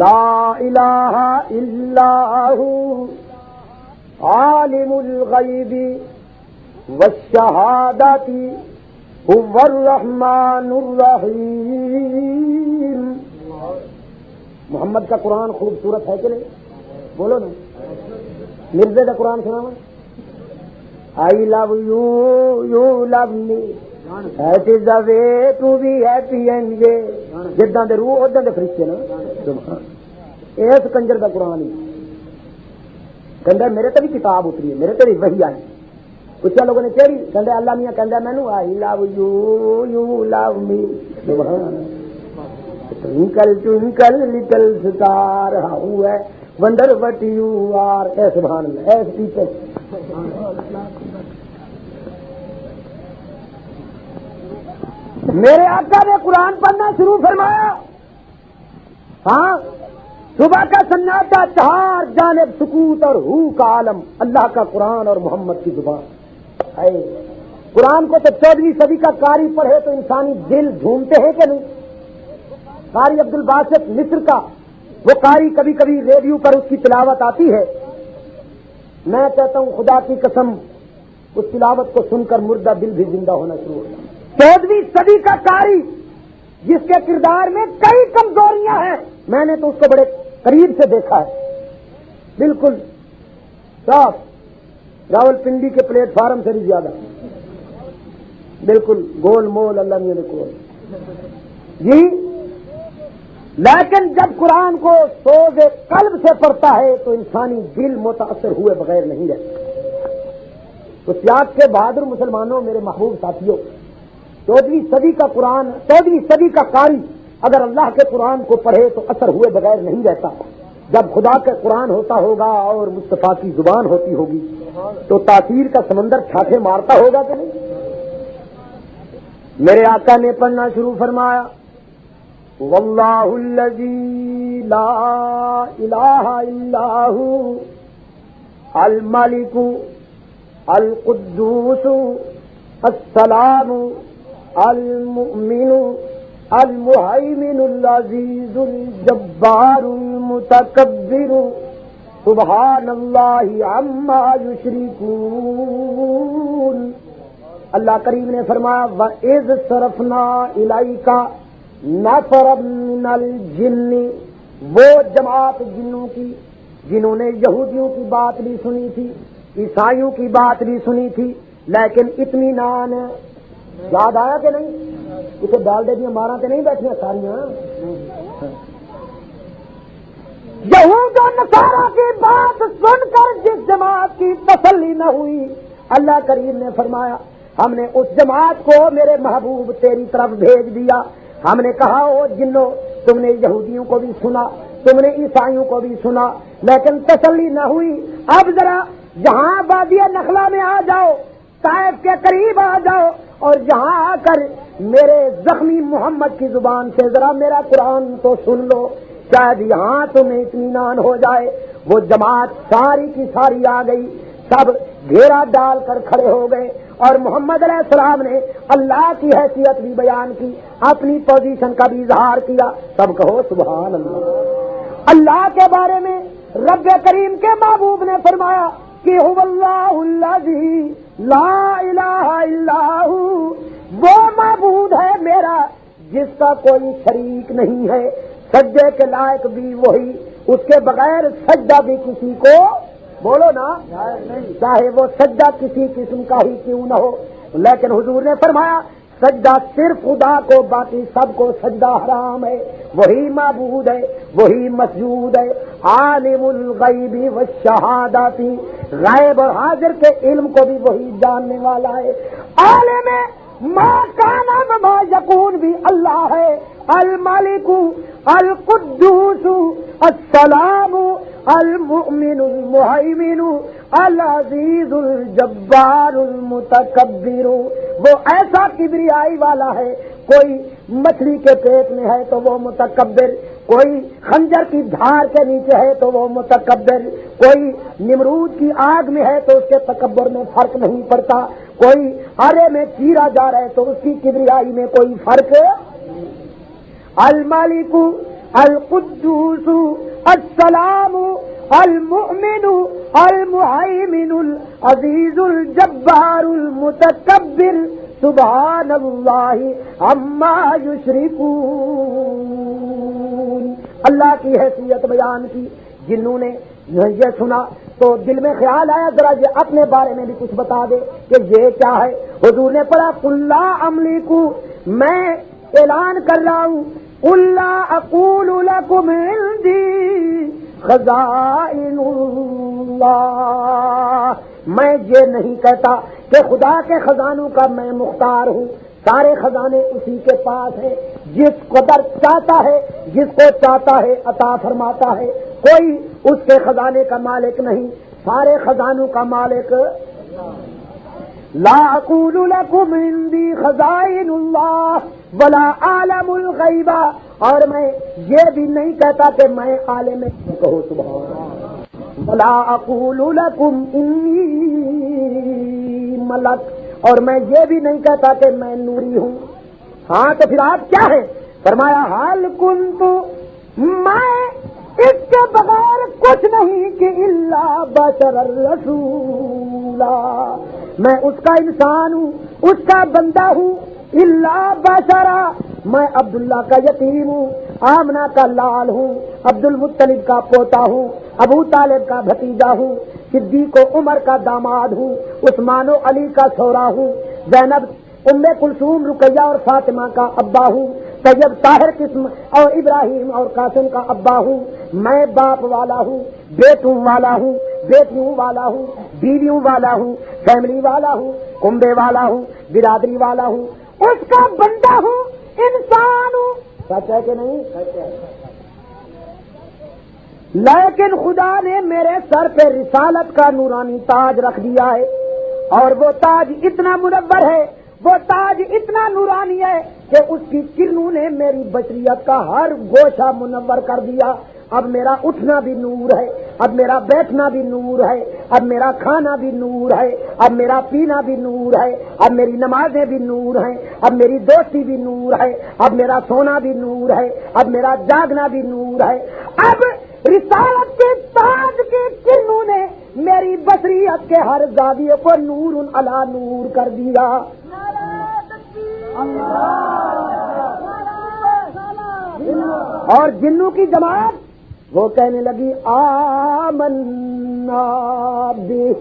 لا الہ الا ہو عالم الغیب والشہادۃ هو الرحمن الرحیم۔ محمد کا قرآن خوبصورت ہے کہ نہیں؟ بولو نا، مرزے کا قرآن سنا I love you you love me it is the way to be happy and یہ جداں دے روح اداں دے فرشتے نا۔ اس کنجر کا قرآن ہی کہندا میرے تے بھی کتاب اتری ہے، میرے تے بھی وحی آئی۔ پوچھا لوگوں نے کہڑی؟ کہندا اللہ میاں کہندا مینوں آئی لو یو یو لو می۔ سبحان twinkle twinkle little star how ہے ونڈر وٹ یو آر۔ اے سبحان اللہ، اے پیپل۔ میرے آقا نے قرآن پڑھنا شروع فرمایا، ہاں صبح کا سناٹا، چار جانب سکوت اور ہو کا عالم، اللہ کا قرآن اور محمد کی زبان۔ قرآن کو تو 14ویں صدی کا قاری پڑھے تو انسانی دل جھومتے ہیں کہ نہیں؟ قاری عبد الباسط مصر کا وہ قاری کبھی کبھی ریڈیو پر اس کی تلاوت آتی ہے، میں کہتا ہوں خدا کی قسم اس تلاوت کو سن کر مردہ دل بھی زندہ ہونا شروع ہوتا ہے۔ 14ویں صدی کا قاری جس کے کردار میں کئی کمزوریاں ہیں، میں نے تو اس کو بڑے قریب سے دیکھا ہے، بالکل صاف، راول پنڈی کے پلیٹ فارم سے بھی زیادہ، بالکل گول مول اللہ نے کو جی۔ لیکن جب قرآن کو سوز قلب سے پڑھتا ہے تو انسانی دل متاثر ہوئے بغیر نہیں رہتا۔ تو سیاق کے بہادر مسلمانوں، میرے محبوب ساتھیوں، 14ویں صدی کا قرآن، 14ویں صدی کا قاری اگر اللہ کے قرآن کو پڑھے تو اثر ہوئے بغیر نہیں رہتا۔ جب خدا کا قرآن ہوتا ہوگا اور مصطفیٰ کی زبان ہوتی ہوگی تو تاثیر کا سمندر چھاٹے مارتا ہوگا کہ نہیں؟ میرے آقا نے پڑھنا شروع فرمایا، واللہ الذی لا الہ الا ہو الملک القدوس السلام المؤمن المہیمن العزیز الجبار المتکبر سبحان اللہ عما یشرکون۔ اللہ کریم نے فرمایا وَإِذْ صَرَفْنَا إِلَيْكَ نَفَرًا مِنَ الْجِنِّ، وہ جماعت جنوں کی جنہوں نے یہودیوں کی بات بھی سنی تھی، عیسائیوں کی بات بھی سنی تھی، لیکن اطمینان یاد آیا کہ نہیں؟ اسے ڈال دے دیا مارا تو نہیں بیٹھیاں ساریاں۔ یہود و نصارہ کی بات سن کر جس جماعت کی تسلی نہ ہوئی، اللہ کریم نے فرمایا ہم نے اس جماعت کو میرے محبوب تیری طرف بھیج دیا۔ ہم نے کہا او جنوں، تم نے یہودیوں کو بھی سنا، تم نے عیسائیوں کو بھی سنا، لیکن تسلی نہ ہوئی، اب ذرا جہاں وادی نخلا میں آ جاؤ، طائف کے قریب آ جاؤ، اور جہاں آ کر میرے زخمی محمد کی زبان سے ذرا میرا قرآن تو سن لو، شاید یہاں تمہیں اطمینان ہو جائے۔ وہ جماعت ساری کی ساری آ گئی، سب گھیرا ڈال کر کھڑے ہو گئے، اور محمد علیہ السلام نے اللہ کی حیثیت بھی بیان کی، اپنی پوزیشن کا بھی اظہار کیا۔ سب کہو سبحان اللہ۔ اللہ کے بارے میں رب کریم کے محبوب نے فرمایا کہ هو اللہ الذی لا الہ الا ہو، وہ معبود ہے میرا جس کا کوئی شریک نہیں ہے، سجدے کے لائق بھی وہی، اس کے بغیر سجدہ بھی کسی کو بولو نا، چاہے وہ سجدہ کسی قسم کا ہی کیوں نہ ہو، لیکن حضور نے فرمایا سجدہ صرف خدا کو، باقی سب کو سجدہ حرام ہے، وہی معبود ہے، وہی مسجود ہے۔ عالم الغیب والشہادۃ، غیب اور حاضر کے علم کو بھی وہی جاننے والا ہے۔ عالم ما کان و ما یکون بھی اللہ ہے۔ الملک القدوس السلام المؤمن المہیمن العزیز الجبار المتکبر، وہ ایسا کبریائی والا ہے، کوئی مچھلی کے پیٹ میں ہے تو وہ متکبر، کوئی خنجر کی دھار کے نیچے ہے تو وہ متکبر، کوئی نمرود کی آگ میں ہے تو اس کے تکبر میں فرق نہیں پڑتا، کوئی آرے میں چیرا جا رہا ہے تو اس کی کبریائی میں کوئی فرق۔ الملک القدوس السلام المؤمن المہیمن العزیز الجبار المتکبر سبحان اللہ عما یشرکون۔ اللہ کی حیثیت بیان کی، جنہوں نے یہ سنا تو دل میں خیال آیا ذرا یہ اپنے بارے میں بھی کچھ بتا دے کہ یہ کیا ہے۔ حضور نے پڑھا قل لا املک، میں اعلان کر رہا ہوں، قل لا اقول لکم عندی خزائن اللہ، میں یہ نہیں کہتا کہ خدا کے خزانوں کا میں مختار ہوں، سارے خزانے اسی کے پاس ہیں، جس قدر چاہتا ہے جس کو چاہتا ہے عطا فرماتا ہے، کوئی اس کے خزانے کا مالک نہیں، سارے خزانوں کا مالک۔ لا اقول لکم عندی خزائن اللہ ولا عالم الغیب، اور میں یہ بھی نہیں کہتا کہ میں عالم، کہو سبحان اللہ۔ ولا اقول لکم انی ملک، اور میں یہ بھی نہیں کہتا کہ میں نوری ہوں. ہاں تو پھر آپ کیا ہیں؟ فرمایا حال کنت، میں اس کے بغیر کچھ نہیں کہ الا بشر الرسولا، میں اس کا انسان ہوں، اس کا بندہ ہوں. الا بشرا، میں عبداللہ کا یتیم ہوں، آمنہ کا لال ہوں، عبد المطلب کا پوتا ہوں، ابو طالب کا بھتیجا ہوں، صدیق و عمر کا داماد ہوں، عثمان و علی کا سورا ہوں، زینب ام کلثوم رقیہ اور فاطمہ کا ابا ہوں، طیب طاہر قسم اور ابراہیم اور قاسم کا ابا ہوں. میں باپ والا ہوں، بیٹوں والا ہوں، بیٹیوں والا ہوں، بیویوں والا ہوں، فیملی والا ہوں، کنبے والا ہوں، برادری والا ہوں، اس کا بندہ ہوں، انسان ہوں. سچ ہے کہ نہیں؟ سچ ہے. لیکن خدا نے میرے سر پہ رسالت کا نورانی تاج رکھ دیا ہے، اور وہ تاج اتنا منور ہے، وہ تاج اتنا نورانی ہے کہ اس کی کرنوں نے میری بشریت کا ہر گوشہ منور کر دیا. اب میرا اٹھنا بھی نور ہے، اب میرا بیٹھنا بھی نور ہے، اب میرا کھانا بھی نور ہے، اب میرا پینا بھی نور ہے، اب میری نمازیں بھی نور ہیں، اب میری دوستی بھی نور ہے، اب میرا سونا بھی نور ہے، اب میرا جاگنا بھی نور ہے. اب رسالت کے تاج کے کرنوں نے میری بصریت کے ہر زاویے کو نور علی نور کر دیا. اور جنوں کی جماعت وہ کہنے لگی آمنا بہ.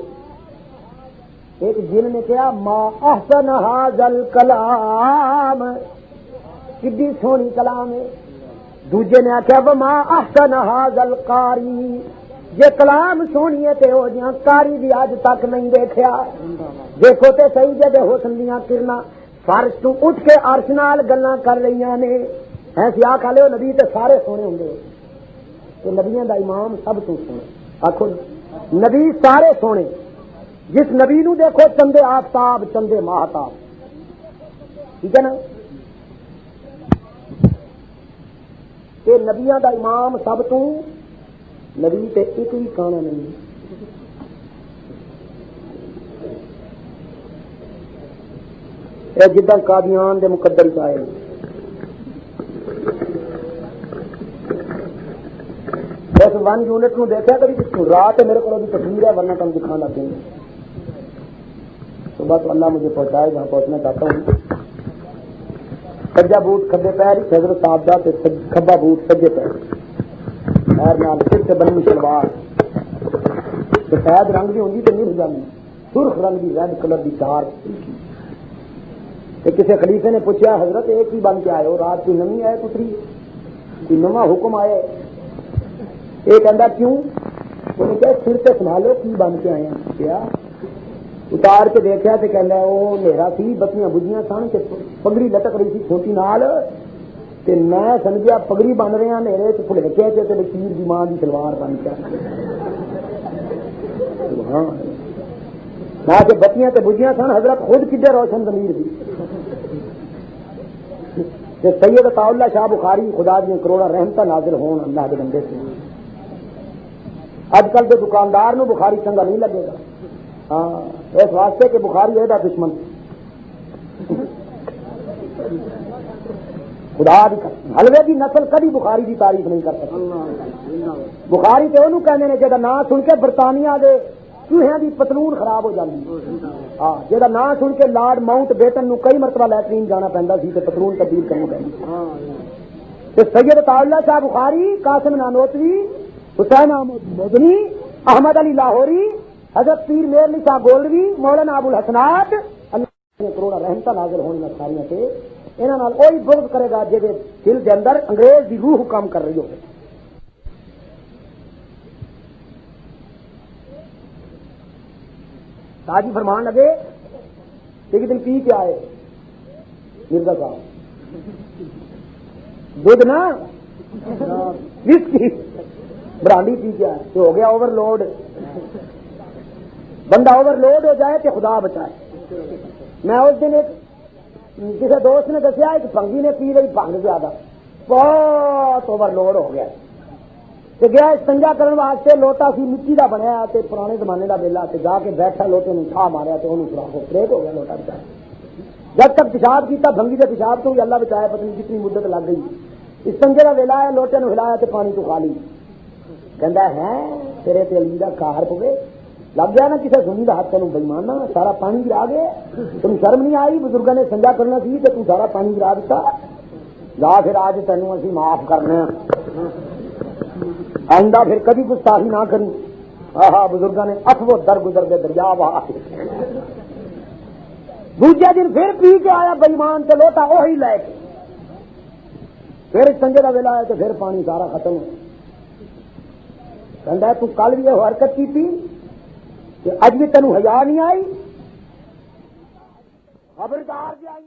ایک جن نے کہا ما احسن ھذا الکلام، کتنی سونی کلام ہے. دوجے نے آخیا وما احسن ھذا القاری، یہ کلام سونی ہے تے ہو جہاں کاری بھی اج تک نہیں دیکھیا. دیکھو تے صحیح جے حسن دیاں کرنا فرش تو اٹھ کے عرش نال گلاں کر رہیاں نے. ایسے آ کھا لو نبی تے سارے سونے ہوں گے، تو نبیوں دا امام سب تو سونے. آخو نبی سارے سونے، جس نبی نو دیکھو چندے آفتاب چندے ماہتاب. ٹھیک ہے نا؟ کہ نبیاں دا امام سب تو نبی تے ایک بھی کانا نہیں. اے جداں قادیان دے مقدر چاہے بس 1 یونٹ نو دیکھا کبھی رات میرے کو تصویر ہے، ورنہ تم دکھا لگ دیں گے. تو بس اللہ مجھے پہنچائے جہاں پہنچنا چاہتا ہوں. سجا بوٹ کھبے پیر، حضرت صاحب دا تے کھبا بوٹ سجے پیر، پیر نال سر تے بنی شلوار، سفید رنگ دی ہوندی تے نہیں جاندی، سرخ رنگ دی ریڈ کلر دی چار. کسی خلیفے نے پوچھا حضرت ایک ہی بن کے آئے ہو، رات کوئی نمی آئے پتری، کوئی نواں حکم آئے؟ ایک کہندا کیوں؟ انہوں نے کہا سر تے سنبھالو کی بن کے آئے ہیں. کیا اتار کے دیکھا تو کہنا وہ میرا سی بتیاں بجیاں سن کہ پگڑی لٹک رہی تھی چھوٹی نال، تے میں سمجھیا پگڑی بن رہے ہیں میرے تو بھلے کے تے لکیر دی ماں دی سلوار بن کے ہاں نہ کہ بتیاں تے بجیاں سن. حضرت خود کڈے روشن ضمیر دی. سید عطا اللہ شاہ بخاری خدا دیا کروڑا رحمتہ نازل ہون اللہ کے بندے سے. اج کل کے دکاندار نو بخاری چنگا نہیں لگے گا، ہاں اس واسطے کہ بخاری ہے دشمن. خدا دی حلوے کی نسل کبھی بخاری کی تعریف نہیں کر سکتی. بخاری تو انہوں کہنے نے جہاں نام سن کے برطانیہ دے چوہیاں دی پتلون خراب ہو جاتی. ہاں جہاں نام سن کے لارڈ ماؤنٹ بیٹن نو کئی مرتبہ لیٹرین جانا پہنتا سی تے پتلون تبدیل کرنی پہنتی. سید عطا اللہ شاہ بخاری، قاسم نانوتوی، حسین احمد مدنی، احمد علی لاہوری، حضرت پیر میر علی شاہ گولڈوی، مولانا ابو الحسنات، اللہ کروڑا رحمتہ نازل ہونے ساریاں سے انہاں نال وہی بغض کرے گا جے دل کے اندر انگریز دی روح کام کر رہی ہو. تاجی فرمان لگے ایک دن پی کے آئے مرزا صاحب دودھ نا وسکی برانڈی پی کے آئے تو ہو گیا اوور لوڈ. بندہ اوور لوڈ ہو جائے تو خدا بچائے. میں اس دن ایک کسی دوست نے دسیا ایک بھنگی نے پی رہی بھنگ زیادہ بہت اوور لوڈ ہو گیا. تے گیا استنجا کرن واسطے، لوٹا سی مٹی دا بنیا تے پرانے زمانے دا ویلا، تے جا کے بیٹھا لوٹے نوں چھا ماریا تے اونوں سراخ پریت ہو گیا لوٹا بچا۔ جب تک پیشاب کیتا بھنگی دے پیشاب تو بھی اللہ بچایا، پتہ نہیں کتنی مدت لگ گئی۔ استنجے دا ویلا ہے، لوٹے نوں ہلایا تے پانی تو خالی۔ کہندا ہے تیرے تے علی دا قہر پوے، لگ گیا نا کسے سنی دا ہاتھ تینوں بےمانا، سارا پانی گرا گیا، تم شرم نہیں آئی؟ بزرگاں نے استنجا کرنا سی تے تو سارا پانی گرا دیتا۔ جا پھر آج تینوں اسی معاف کرنے ہیں، آئندہ پھر کبھی گستاخی نہ کری۔ آہا بزرگاں نے افو در گزر دے دریا بہا۔ دوجے دن پھر پی کے آیا بےمان تے لوٹا وہی لے کے، پھر استنجے دا ویلا ہے تے پھر پانی سارا ختم ہے۔ کہندا ہے تو کل بھی یہ حرکت کی تھی کہ اج بھی تینوں حیا نہیں آئی؟ خبردار جی آئی